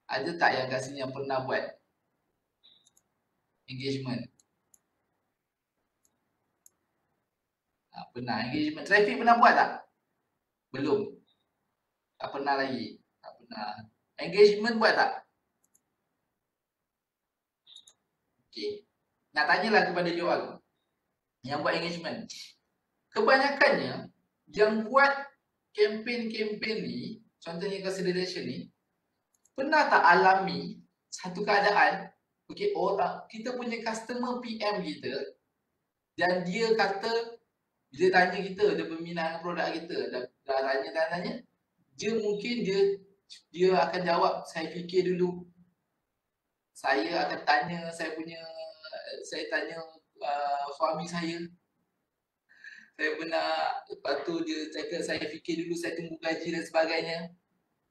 Ada tak yang kat sini yang pernah buat engagement? Pernah. Engagement traffic pernah buat tak? Belum. Tak pernah lagi. Tak pernah. Engagement buat tak? Okay. Nak tanyalah kepada you all yang buat engagement. Kebanyakannya yang buat kempen-kempen ni, contohnya consideration ni, pernah tak alami satu keadaan, okay, orang kita punya customer PM kita dan dia kata, bila tanya kita, dia berminat dengan produk kita, dah tanya, dia mungkin dia akan jawab, saya fikir dulu, saya akan tanya saya tanya suami saya benar, lepas tu dia cakap saya fikir dulu, saya tunggu gaji dan sebagainya.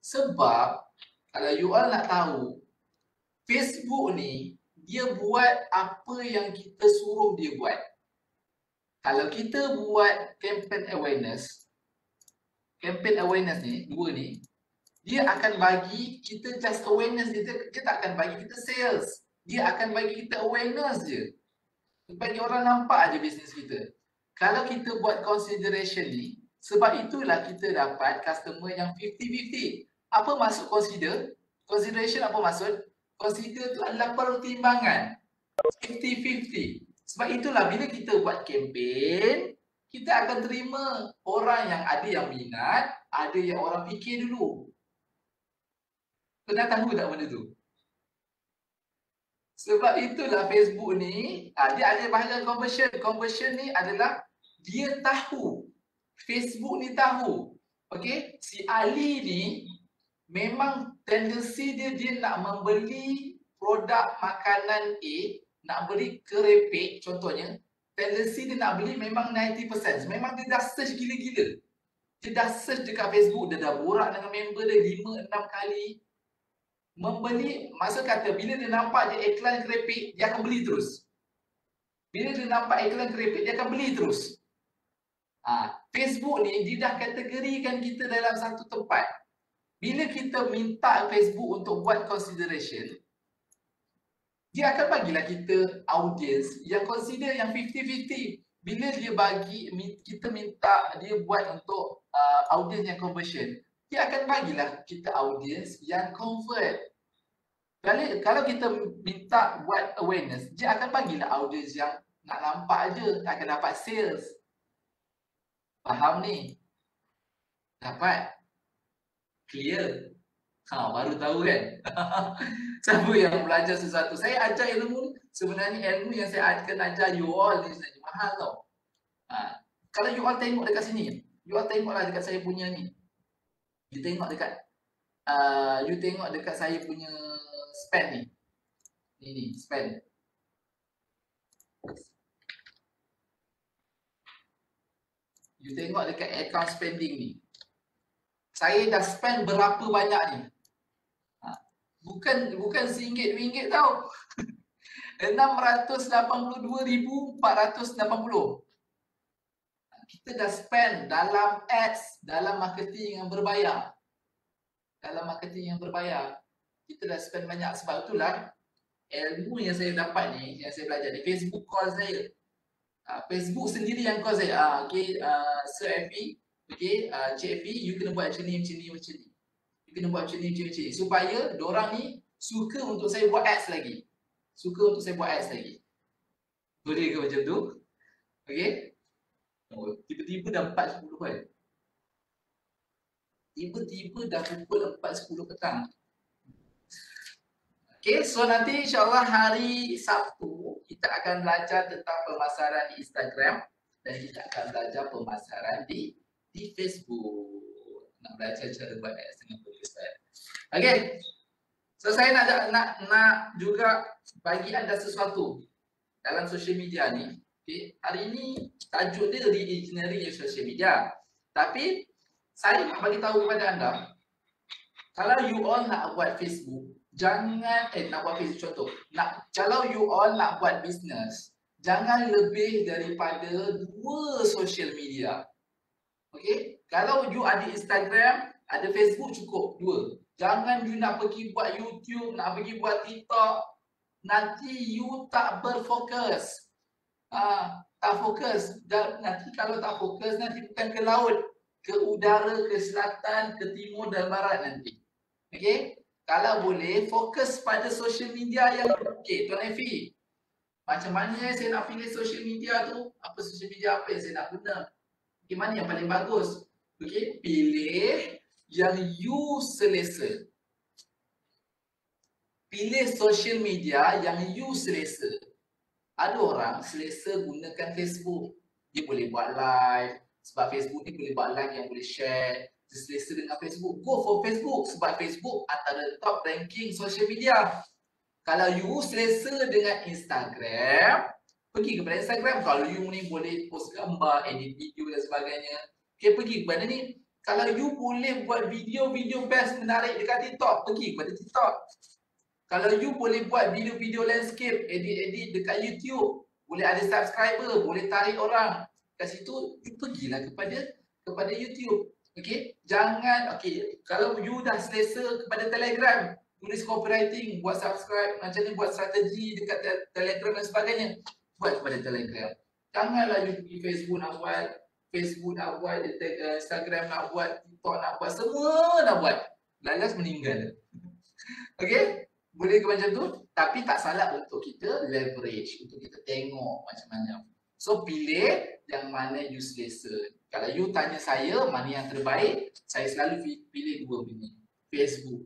Sebab kalau you all nak tahu, Facebook ni dia buat apa yang kita suruh dia buat. Kalau kita buat campaign awareness ni, dua ni, dia akan bagi kita just awareness, dia tak akan bagi kita sales. Dia akan bagi kita awareness je. Bagi orang nampak aja bisnes kita. Kalau kita buat consideration ni, sebab itulah kita dapat customer yang 50-50. Apa maksud consider? Consideration apa maksud? Consider itu adalah pertimbangan. 50-50. Sebab itulah bila kita buat kempen, kita akan terima orang yang ada yang minat, ada yang orang fikir dulu. Pernah tahu tak benda tu? Sebab itulah Facebook ni, dia ada bahagian conversion. Conversion ni adalah dia tahu. Facebook ni tahu. Okay, si Ali ni memang tendensi dia nak membeli produk makanan A, nak beli kerepek contohnya. Tendensi dia nak beli memang 90%. Memang dia dah search gila-gila. Dia dah search dekat Facebook, dia dah borak dengan member dia 5-6 kali. Membeli, maksud kata bila dia nampak dia iklan kerepek, dia akan beli terus. Bila dia nampak iklan kerepek, dia akan beli terus. Facebook ni dia dah kategorikan kita dalam satu tempat. Bila kita minta Facebook untuk buat consideration, dia akan bagilah kita audience yang consider yang 50-50. Bila dia bagi, kita minta dia buat untuk audience yang conversion, dia akan bagilah kita audience yang convert. Kalau kita minta buat awareness, dia akan bagilah audience yang nak nampak je, tak akan dapat sales. Faham ni? Dapat? Clear? Baru tahu kan? Siapa yang belajar sesuatu? Saya ajar ilmu, sebenarnya ilmu yang saya akan ajar you all ni sebenarnya mahal tau. Kalau you all tengok dekat sini, you all tengoklah dekat saya punya ni. You tengok dekat saya punya spend ni. Ni spend. You tengok dekat account spending ni. Saya dah spend berapa banyak ni? Bukan RM1, RM2 tau. 682,480. Kita dah spend dalam ads, dalam marketing yang berbayar. Kita dah spend banyak. Sebab itulah ilmu yang saya dapat ni, yang saya belajar ni, Facebook call saya. Facebook sendiri yang call saya. Sir Effie, Cik Effie, you kena buat macam ni. You kena buat macam ni. Supaya diorang ni suka untuk saya buat ads lagi. Boleh ke macam tu? Okay? Tiba-tiba dah 4.10 kan? Tiba-tiba dah pukul 4.10 petang. Okay, so nanti insyaAllah hari Sabtu kita akan belajar tentang pemasaran di Instagram dan kita akan belajar pemasaran di Facebook. Nak belajar cara buat ads dengan tulisan. Okay, so saya nak juga bagi anda sesuatu dalam social media ni. Okay, hari ini tajuk dia re-engineering social media. Tapi saya nak bagi tahu kepada anda, kalau you all nak buat Facebook, jangan nak buat Facebook contoh. Kalau you all nak buat business, jangan lebih daripada 2 social media. Okay? Kalau you ada Instagram, ada Facebook, cukup 2. Jangan you nak pergi buat YouTube, nak pergi buat TikTok, nanti you tak berfokus. Tak fokus. Nanti kalau tak fokus, nanti bukan ke laut, ke udara, ke selatan, ke timur dan barat nanti. Okay? Kalau boleh, fokus pada social media yang okay. Tuan Effie, macam mana saya nak pilih social media tu? Apa social media apa yang saya nak guna? Okay, mana yang paling bagus? Okay, pilih yang you selesa. Pilih social media yang you selesa. Ada orang selesa gunakan Facebook. Dia boleh buat live. Sebab Facebook ni boleh buat live yang boleh share. Dia selesa dengan Facebook. Go for Facebook. Sebab Facebook antara top ranking social media. Kalau you selesa dengan Instagram, pergi kepada Instagram. Kalau you ni boleh post gambar, edit video dan sebagainya, okay, pergi kepada ni. Kalau you boleh buat video-video best menarik dekat TikTok, pergi kepada TikTok. Kalau you boleh buat video-video landscape, edit-edit dekat YouTube, boleh ada subscriber, boleh tarik orang kat situ, you pergilah kepada YouTube. Okay? Jangan, okay, kalau you dah selesa kepada Telegram, tulis copywriting, buat subscribe, macam ni buat strategi dekat Telegram dan sebagainya, buat kepada Telegram. Janganlah you pergi Facebook nak buat, Instagram nak buat, TikTok nak buat, semua nak buat. Lalas meninggal. Okay? Boleh ke macam tu? Tapi tak salah untuk kita leverage, untuk kita tengok macam mana. So pilih yang mana you selesa. Kalau you tanya saya mana yang terbaik, saya selalu pilih 2 bini. Facebook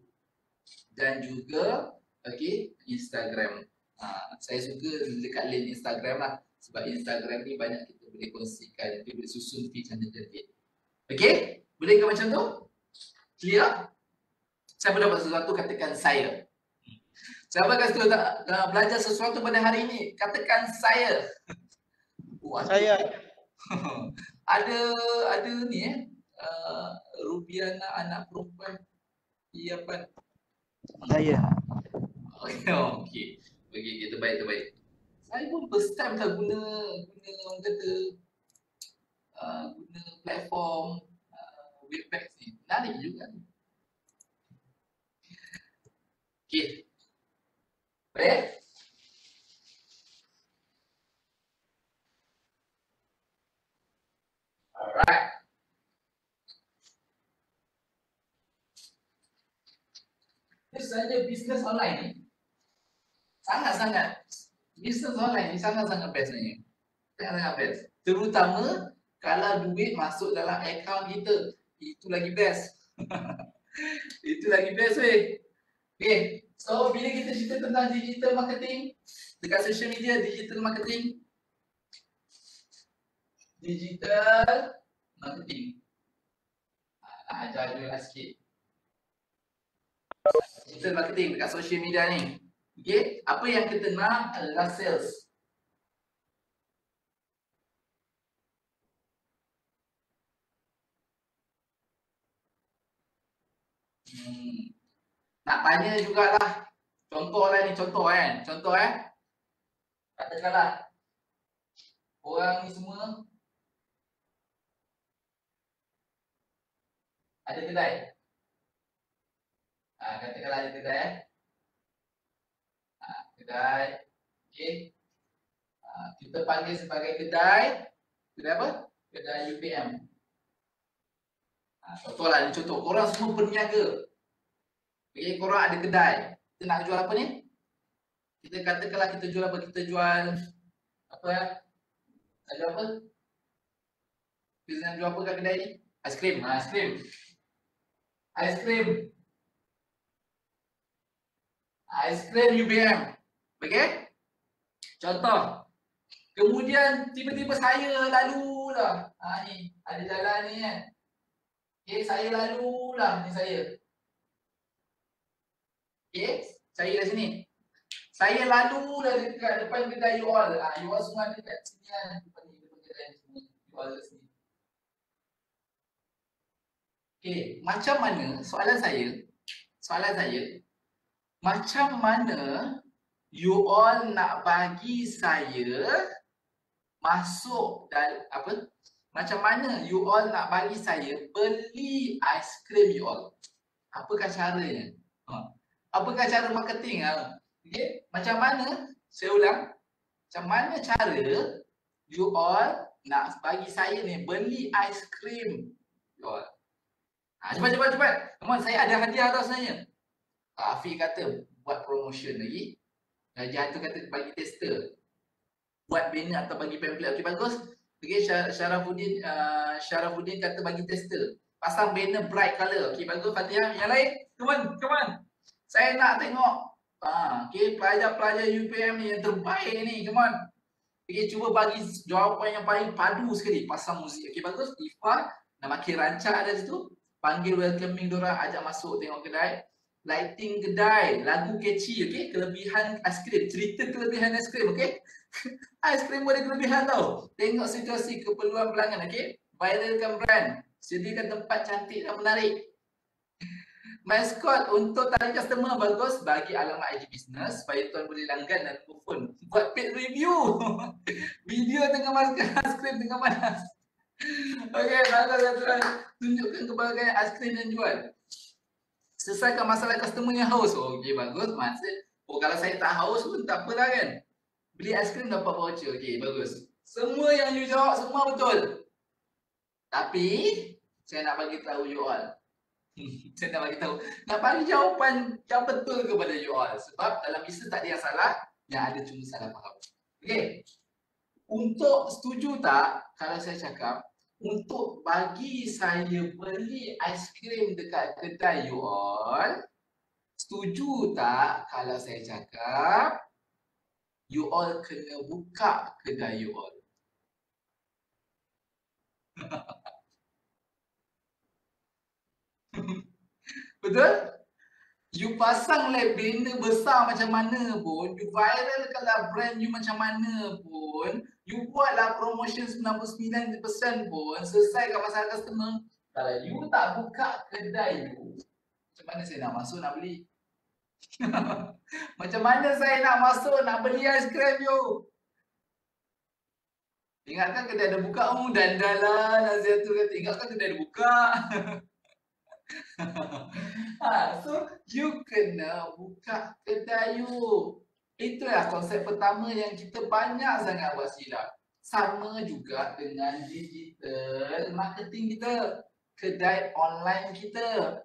dan juga Instagram. Saya suka dekat link Instagram lah. Sebab Instagram ni banyak kita boleh kongsikan, kita boleh susun feed channel terbaik. Okay? Boleh ke macam tu? Clear? Siapa dapat sesuatu, katakan saya. Siapa nak belajar sesuatu pada hari ini, katakan saya. Saya. ada ni Rubiana, anak perempuan. Iya apa? Saya. Okey. Terbaik. Saya pun first time lah guna orang kata guna platform Webpack ni. Menarik juga. Okey. Boleh? Alright. Ini saja bisnes online ni. Sangat-sangat. Bisnes online ni sangat-sangat best ni. Sangat-sangat best. Terutama kalau duit masuk dalam akaun kita. Itu lagi best. Itu lagi best weh. Okay. So bila kita cerita tentang digital marketing dekat social media, digital marketing. Digital marketing. Nak ajar juga sikit. Digital marketing dekat social media ni. Okay. Apa yang kita nak adalah sales. Nak tanya jugalah. Contoh lah ni, contoh kan. Contoh katakanlah orang ni semua ada kedai. Katakanlah ada kedai. Kedai. Okey. Kita panggil sebagai kedai. Kedai apa? Kedai UPM. Contohlah ni contoh. Korang semua berniaga. Okey, korang ada kedai. Kita nak jual apa ni? Kita katakanlah kita jual apa? Kita jual apa ya? Ada apa? Kita nak jual apa kat kedai ni? Aiskrim. Aiskrim. Aiskrim. Aiskrim UPM. Okey? Contoh. Kemudian tiba-tiba saya lalulah. Ni ada jalan ni kan. Okey, saya lalulah ni saya. Okey, saya dah sini. Saya lalulah dekat depan kedai you all. You all semua ada dekat sini kan. Depan kedai sini. You all dekat sini. Okey, macam mana soalan saya? Macam mana you all nak bagi saya masuk dan apa? Macam mana you all nak bagi saya beli aiskrim you all? Apakah caranya? Apakah cara marketing? Okay. Macam mana? Saya ulang. Macam mana cara you all nak bagi saya ni beli aiskrim you all? Cepat. Come on, saya ada hadiah tau sebenarnya. Afiq kata buat promotion lagi. Hadiah tu kata bagi tester. Buat banner atau bagi pamphlet. Okey, bagus. Okey, Syarafuddin kata bagi tester. Pasang banner bright colour. Okey, bagus Fatihah. Yang lain? Come on. Saya nak tengok okay, pelajar-pelajar UPM ni yang terbaik ni. Come on. Okay, cuba bagi jawapan yang paling padu sekali. Pasang muzik. Okay, bagus. Ifa nak makin rancak ada situ. Panggil welcoming diorang, ajak masuk tengok kedai. Lighting kedai, lagu catchy. Okay, kelebihan aiskrim. Cerita kelebihan aiskrim. Okay. Aiskrim ada kelebihan tau. Tengok situasi keperluan pelanggan. Okay. Viralkan brand. Sediakan tempat cantik dan menarik. Maskot untuk tarik customer, bagus. Bagi alamat IG business supaya tuan boleh langgan dan telefon. Buat paid review. Video tengah makan aiskrim tengah panas. Okey, bagus tuan. Tunjukkan kebahagiaan aiskrim yang jual. Selesaikan masalah customer yang haus. Okey, bagus. Maksud kalau saya tak haus pun tak apalah kan. Beli aiskrim dapat voucher. Okey, bagus. Semua yang you jawab semua betul. Tapi saya nak bagi tahu you all. Saya nak bagi tahu, nak bagi jawapan yang betul kepada you all. Sebab dalam bisnes tak ada yang salah, yang ada cuma salah faham. Okey. Untuk setuju tak kalau saya cakap untuk bagi saya beli aiskrim dekat kedai you all? Setuju tak kalau saya cakap you all kena buka kedai you all? Betul? You pasang banner besar macam mana pun, you viralkanlah brand you macam mana pun, you buatlah promotion 99% pun, selesaikan masalah customer. Kalau you tak buka kedai you, macam mana saya nak masuk nak beli? Macam mana saya nak masuk nak beli aiskrim you? Ingatkan kedai ada buka, dan dalam Naziatul kata, ingatkan kedai ada buka. So you kena buka kedai you. Itulah konsep pertama yang kita banyak sangat buat silap. Sama juga dengan digital marketing kita, kedai online kita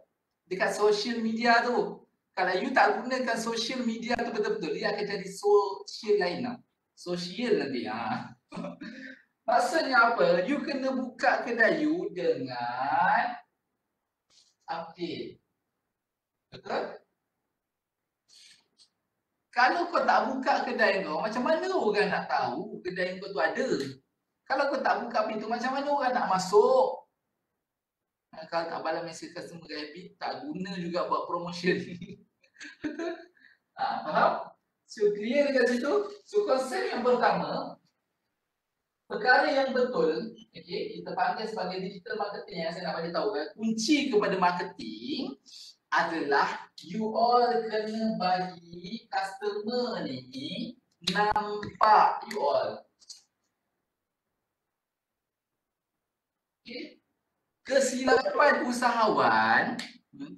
dekat social media tu. Kalau you tak gunakan social media tu betul-betul, dia akan jadi social lain lah. Social nanti. Maksudnya apa? You kena buka kedai you dengan update. Betul? Kalau kau tak buka kedai kau, macam mana orang nak tahu kedai kau tu ada? Kalau kau tak buka pintu, macam mana orang nak masuk? Kalau tak balas mesej customer habit, tak guna juga buat promotion. Betul? Faham? So clear dekat situ? So konsep yang pertama, perkara yang betul, okay, kita panggil sebagai digital marketing yang saya nak bagi tahu kan, kunci kepada marketing adalah you all kena bagi customer ni nampak you all. Okay. Kesilapan usahawan,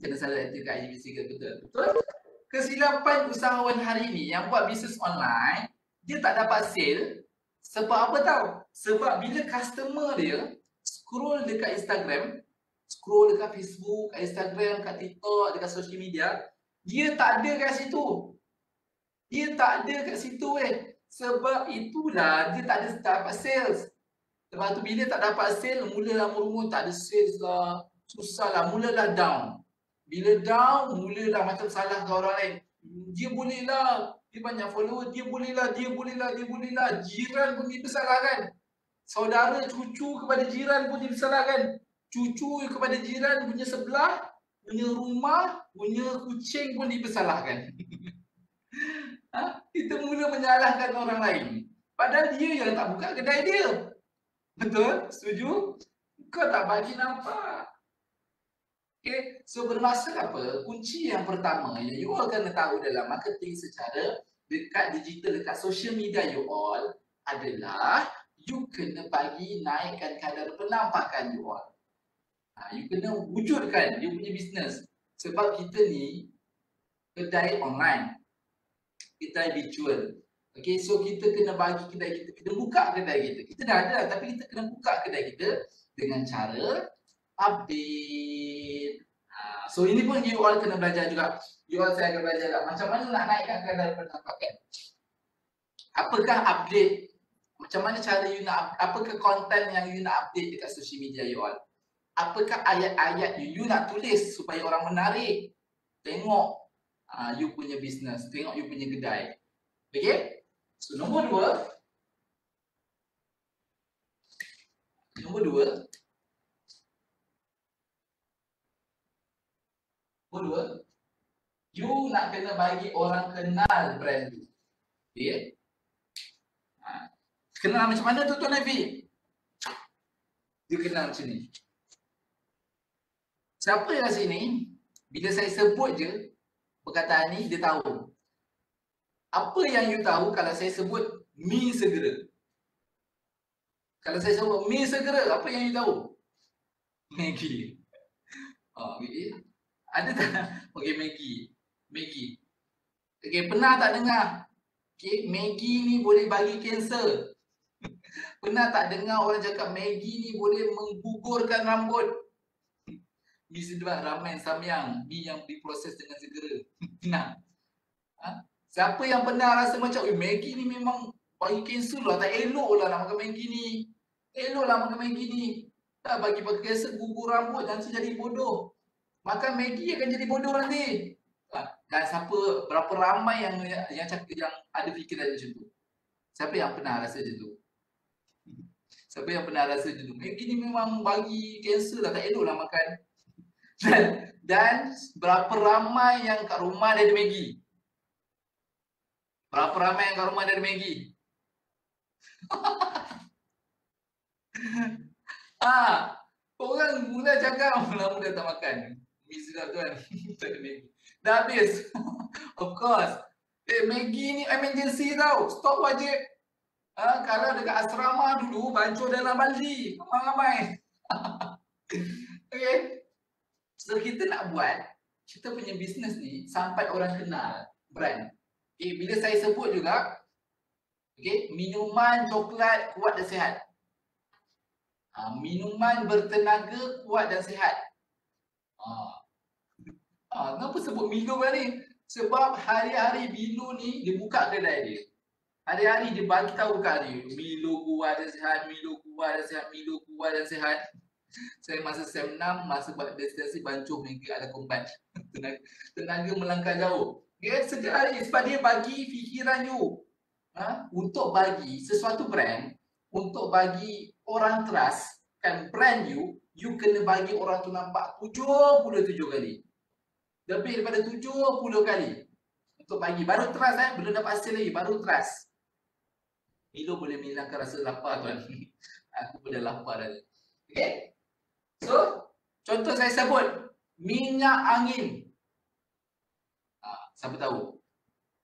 kena salah itu kat IBC ke betul? Betul? Kesilapan usahawan hari ni yang buat bisnes online, dia tak dapat sale. Sebab apa tahu? Sebab bila customer dia scroll dekat Instagram, scroll dekat Facebook, kat Instagram, kat TikTok, dekat social media, dia tak ada kat situ. Dia tak ada kat situ Sebab itulah dia tak ada dapat sales. Lepas tu bila tak dapat sale, mulalah murmur tak ada sales lah, susah lah, mulalah down. Bila down, mulalah macam salah ke orang lain. Dia boleh lah, dia banyak follower, dia boleh lah. Jiran pun dipersalahkan. Saudara cucu kepada jiran pun dipersalahkan. Cucu kepada jiran punya sebelah, punya rumah, punya kucing pun dipersalahkan. Kita mula menyalahkan orang lain. Padahal dia yang tak buka kedai dia. Betul? Setuju? Kau tak bagi nampak. Okay, so bermaksud apa? Kunci yang pertama yang you all kena tahu dalam marketing secara dekat digital, dekat social media you all adalah you kena bagi naikkan kadar penampakan you all. You kena wujudkan you punya bisnes. Sebab kita ni kedai online, kedai virtual. Okay, so kita kena bagi kedai kita, kita buka kedai kita. Kita dah ada, tapi kita kena buka kedai kita dengan cara update. So ini pun you all kena belajar juga. You all saya akan belajar lah. Macam mana nak naikkan kadar penampakan. Apakah update? Macam mana cara you nak, apakah konten yang you nak update dekat social media you all? Apakah ayat-ayat you nak tulis supaya orang menarik tengok you punya bisnes, tengok you punya kedai. Okay? So nombor dua, you nak kena bagi orang kenal brand you. Okay? Kenal macam mana tu Tuan Nafi? Dia kenal macam ni. Siapa yang sini, bila saya sebut je perkataan ni, dia tahu. Apa yang you tahu kalau saya sebut mi segera? Kalau saya sebut mi segera, apa yang you tahu? Maggi. Okay. Ada tak? Okay, Maggi. Okay, pernah tak dengar? Okay, Maggi ni boleh bagi kanser. Pernah tak dengar orang cakap Maggi ni boleh menggugurkan rambut? Mi sedap, ramen, samyang, mi yang diproses dengan segera. Nah. Siapa yang pernah rasa macam, Maggi ni memang bagi kanser lah, tak elok lah nak makan Maggi ni. Elok lah makan Maggi ni. Tak bagi kanser, gugur rambut, nanti jadi bodoh. Makan Maggi akan jadi bodoh nanti. Dan siapa, berapa ramai yang ada fikiran macam tu? Siapa yang pernah rasa macam tu? Siapa yang pernah rasa macam tu? Maggi ni memang bagi kanser lah, tak elok lah makan. Dan berapa ramai yang kat rumah dia ada Maggi? Berapa ramai yang kat rumah dia ada Maggi? Orang mula cakap, lama dah tak makan. Mi sedap tuan, tak ada Maggi. Dah habis. Of course. Maggi ni emergency tau. Stok wajib. Kalau dekat asrama dulu, baju dalam baldi. Ramai-ramai. Okay. So kita nak buat kita punya bisnes ni sampai orang kenal brand. Okay, bila saya sebut juga, okay, minuman coklat kuat dan sihat. Minuman bertenaga kuat dan sihat. Kenapa sebut Milo ni? Sebab hari-hari Milo ni dia buka kedai dia. Hari-hari dia bagi tahu kat dia, Milo kuat dan sihat, Milo kuat dan sihat, Milo kuat dan sihat. Saya masa SEM 6, masa buat destinasi Bancuh Mega ada kombat. Tenaga melangkah jauh. Okay, setiap hari sebab dia bagi fikiran you. Untuk bagi sesuatu brand, untuk bagi orang trust kan brand you kena bagi orang tu nampak 77 kali. Lebih daripada 70 kali. Untuk bagi. Baru trust belum dapat hasil lagi, baru trust. Milo boleh menghilangkan rasa lapar tuan. Aku boleh lapar dah. Okay. So, contoh saya sebut minyak angin. Siapa tahu?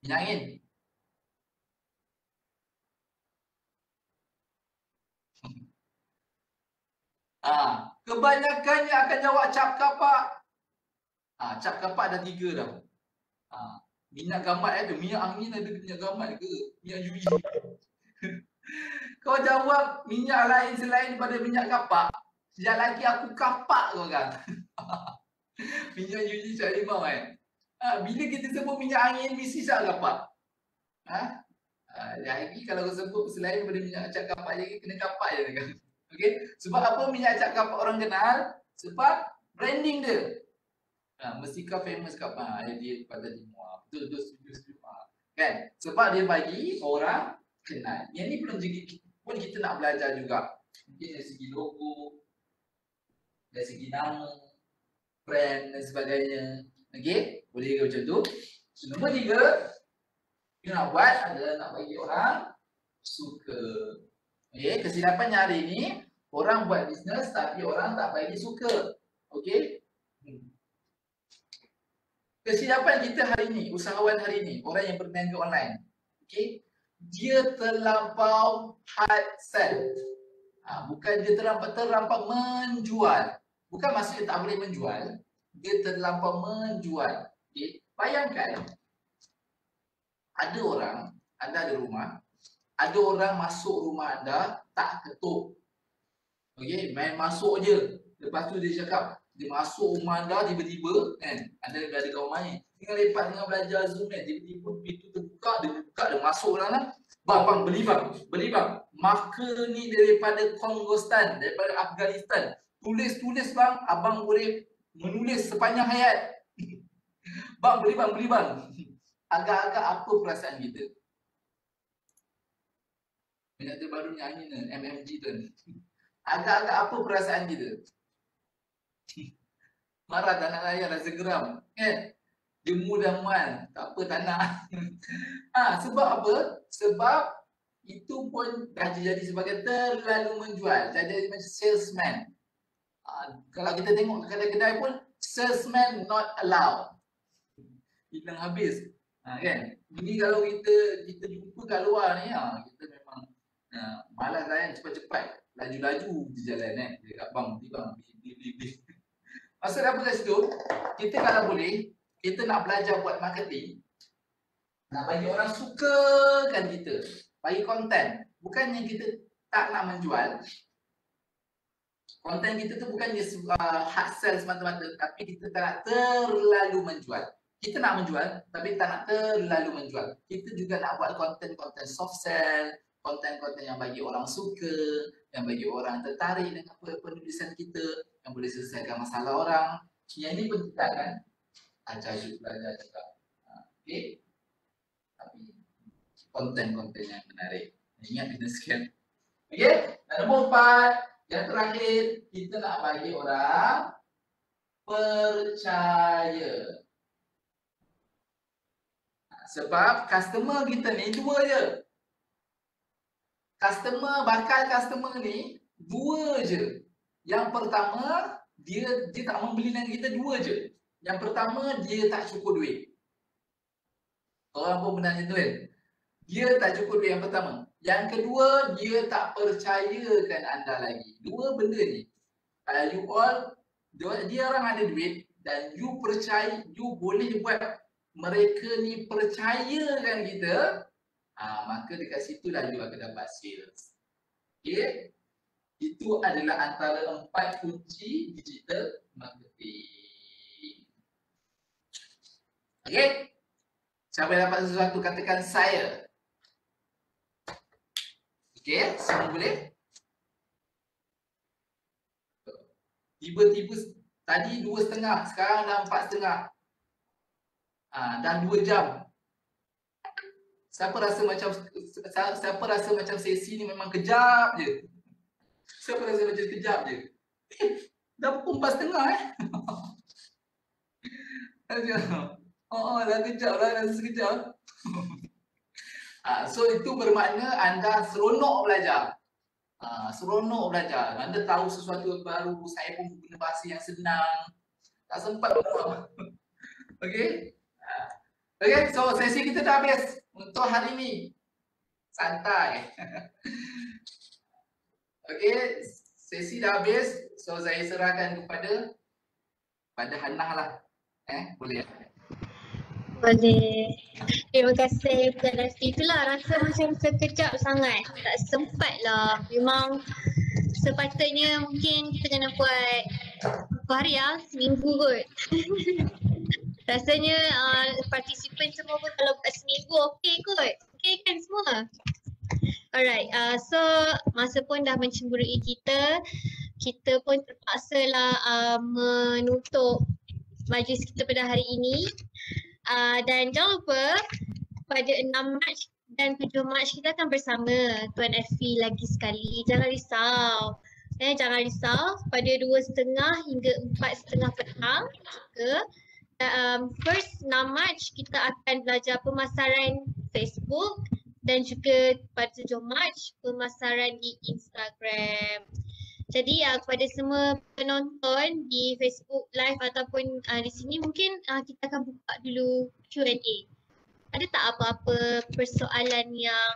Minyak angin. Kebanyakannya akan jawab cap kapak. Cap kapak ada 3 dah. Minyak gamat ada, minyak angin ada minyak gamat ke? Minyak UV. Kau jawab minyak lain selain daripada minyak kapak, sekejap lagi aku kapak kau kan. Minyak UV cak limau kan. Bila kita sebut minyak angin, mesti cak kapak. Lagi kalau kau sebut selain daripada minyak cak kapak je, kena kapak je kan. Okay? Sebab apa minyak cak kapak orang kenal? Sebab branding dia. Mesti kau famous kat dia pada timur. Betul-betul setuju. Kan? Sebab dia bagi orang kenal. Yang ni pun kita nak belajar juga. Mungkin dari segi logo, dari segi nama, brand dan sebagainya. Okay? Boleh ke macam tu? So, nombor 3, kita nak buat adalah nak bagi orang suka. Okay? Kesilapannya hari ni, orang buat bisnes tapi orang tak bagi suka. Okay? Kesilapan kita hari ni, usahawan hari ni, orang yang berniaga online. Okay? Dia terlampau hard sell. Bukan dia terlampau menjual. Bukan maksudnya tak boleh menjual. Dia terlampau menjual. Okay? Bayangkan, ada orang, anda ada rumah, ada orang masuk rumah anda, tak ketuk. Okay? Main masuk je. Lepas tu dia cakap, dia masuk rumah anda tiba-tiba kan, ada kawan main. Tengah lepak, tengah belajar Zoom kan, tiba-tiba pintu terbuka, dia masuk dalam. Bang, beli bang. Marker ni daripada Kongostan, daripada Afghanistan. Tulis bang, abang boleh menulis sepanjang hayat. Bang, beli bang. Agak-agak apa perasaan kita? Minyak terbaru nyanyi ni, MMG tu. Agak-agak apa perasaan kita? Marah, tak nak layan, rasa geram kan? Jemu dan mual, tak apa, tak nak. Sebab apa? Sebab itu pun dah jadi sebagai terlalu menjual, dah jadi macam salesman. Kalau kita tengok kedai-kedai pun, salesman not allowed. Hilang habis. Kan? Ini kalau kita jumpa kat luar ni, kita memang malas layan cepat-cepat. Laju-laju je jalan Abang, beli. Maksud apa kat situ? Kita kalau boleh, kita nak belajar buat marketing, nak bagi orang sukakan kita, bagi konten. Bukannya kita tak nak menjual. Konten kita tu bukannya hard sell semata-mata, tapi kita tak nak terlalu menjual. Kita nak menjual, tapi tak nak terlalu menjual. Kita juga nak buat konten-konten soft sell, konten-konten yang bagi orang suka, yang bagi orang tertarik dengan penulisan kita, yang boleh selesaikan masalah orang. Yang ini pun kita kan ajar belajar juga. Okay? Tapi konten-konten yang menarik. Ingat business skill. Okay? Dan nombor 4, yang terakhir, kita nak bagi orang percaya. Sebab customer kita ni 2 je. Bakal customer ni 2 je. Yang pertama, dia tak membeli dengan kita 2 je. Yang pertama, dia tak cukup duit. Orang pun benar macam tu kan. Dia tak cukup duit yang pertama. Yang kedua, dia tak percayakan anda lagi. 2 benda ni. You all, dia orang ada duit, dan you percaya, you boleh buat mereka ni percayakan kita, maka dekat situlah you akan dapat sales. Okay? Itu adalah antara 4 kunci digital marketing. Okay? Siapa yang dapat sesuatu katakan saya. Okay, semua boleh? Tiba-tiba tadi 2.5, sekarang dah 4.5. Dah 2 jam. Siapa rasa macam sesi ni memang kejap je? Siapa rasa macam kejap je? Dah pukul 4.5 dah kejap lah, dah sekejap. So itu bermakna anda seronok belajar. Seronok belajar. Anda tahu sesuatu baru, saya pun guna bahasa yang senang. Tak sempat buat. Okay? Okay, so sesi kita dah habis untuk hari ni. Santai. Okay, sesi dah habis. So saya serahkan kepada Hannah lah. Boleh? Boleh. Terima kasih Puan Rasti. Itulah rasa macam sekejap sangat. Tak sempat lah. Memang sepatutnya mungkin kita kena buat berapa hari seminggu kot. Rasanya partisipan semua pun kalau buat seminggu okey kot. Okey kan semua? Alright, so masa pun dah mencemburui kita. Kita pun terpaksa lah menutup majlis kita pada hari ini. Dan jangan lupa pada 6 Mac dan 7 Mac kita akan bersama Tuan Effie lagi sekali. Jangan risau. Jangan risau, pada 2.30 hingga 4.30 petang juga. First 6 Mac kita akan belajar pemasaran Facebook dan juga pada 7 Mac pemasaran di Instagram. Jadi kepada semua penonton di Facebook Live ataupun di sini mungkin kita akan buka dulu Q&A. Ada tak apa-apa persoalan yang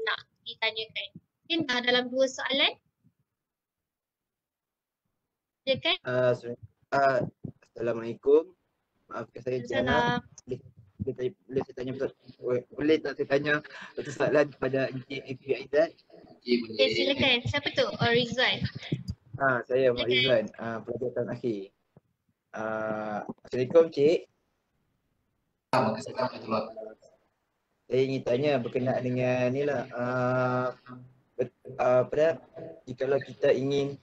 nak ditanyakan? Mungkin dalam 2 soalan? Ya kan? Assalamualaikum. Maafkan saya Jana. Boleh tak saya tanya satu soalan kepada Encik Effie Aizat? Okay, silakan. Siapa tu? Rizwan. Saya Muhammad Rizwan, pelajar tahun akhir. Assalamualaikum Cik. Saya ingin tanya berkenaan dengan ni lah. Jikalau kita ingin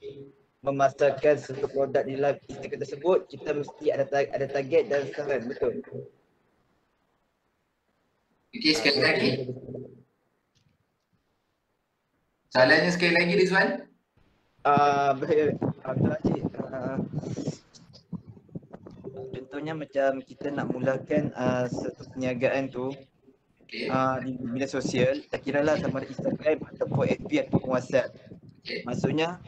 memasarkan satu produk di dalam Instagram tersebut, kita mesti ada target dan sasaran, betul? Okey, sekali lagi. Soalannya sekali lagi Rizwan. Contohnya macam kita nak mulakan satu perniagaan tu di media sosial, tak kira lah sama ada Instagram ataupun FB ataupun WhatsApp. Maksudnya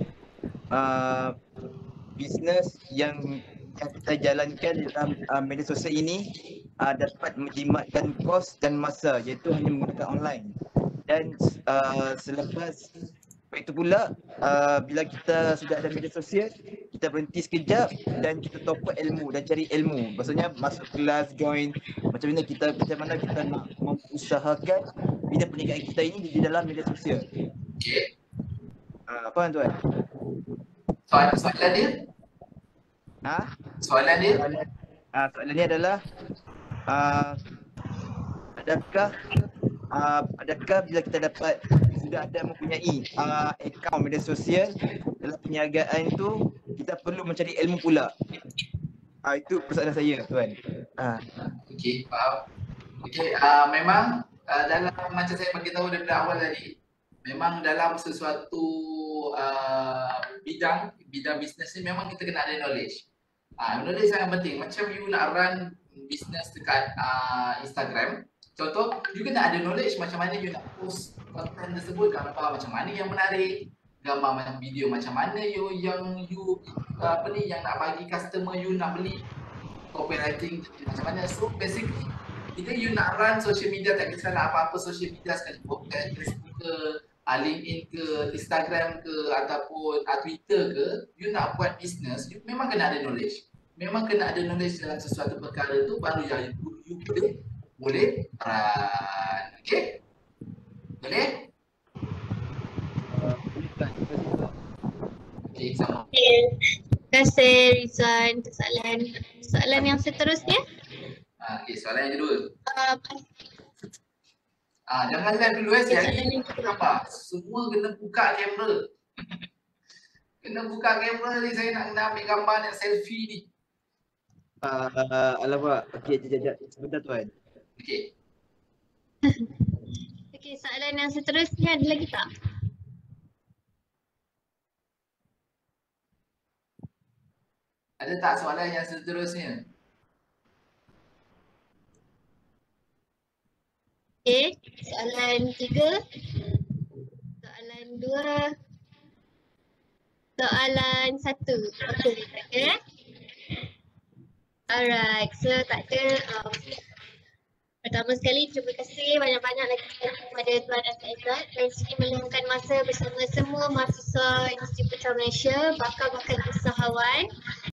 bisnes yang kita jalankan dalam media sosial ini dapat menjimatkan kos dan masa, iaitu hanya menggunakan online. Dan selepas itu pula bila kita sudah ada media sosial, kita berhenti sekejap dan kita top up ilmu dan cari ilmu. Maksudnya masuk kelas, join macam mana kita nak mengusahakan bidang perniagaan kita ini di dalam media sosial. Okey. Apa tuan? Soalan dia? Soalan dia? Soalan ni adalah adakah bila kita dapat sudah ada mempunyai akaun media sosial dalam perniagaan tu, kita perlu mencari ilmu pula? Itu persoalan saya tuan. Okey, faham. Okey, memang dalam macam saya bagi tahu daripada awal tadi, memang dalam sesuatu bidang bisnes ni memang kita kena ada knowledge. Knowledge sangat penting. Macam you nak run bisnes dekat Instagram, contoh, you kena ada knowledge macam mana you nak post konten tersebut, gambar macam mana yang menarik, gambar macam video macam mana yang nak bagi customer you nak beli, copywriting macam mana. So basically, bila you nak run social media, tak kisahlah apa-apa social media sekalipun, Facebook ke, LinkedIn ke, Instagram ke, ataupun Twitter ke, you nak buat business, you memang kena ada knowledge. memang kena ada knowledge dalam sesuatu perkara tu baru yang you boleh run. Okey? Boleh? Boleh kan? Terima kasih Pak. Okey, sama. Okay. Terima kasih Rizwan. Soalan yang seterusnya. Okey, soalan yang kedua. Uh, Jangan lihat dulu Okay, siap soalan ni yang kedua. apa? Semua kena buka kamera. Kena buka kamera ni, saya nak kena ambil gambar yang selfie ni. Alamak. Okey, jap. Sebentar tuan. Okey. Okey, soalan yang seterusnya ada lagi tak? Ada tak soalan yang seterusnya? Okey, soalan 3. Soalan 2. Soalan 1. Okey, tak ada. Alright, so tak ada. Pertama sekali, terima kasih banyak-banyak lagi kepada Tuan Aizat dari sini meluangkan masa bersama semua mahasiswa Institut Putra Malaysia, bakal-bakal usahawan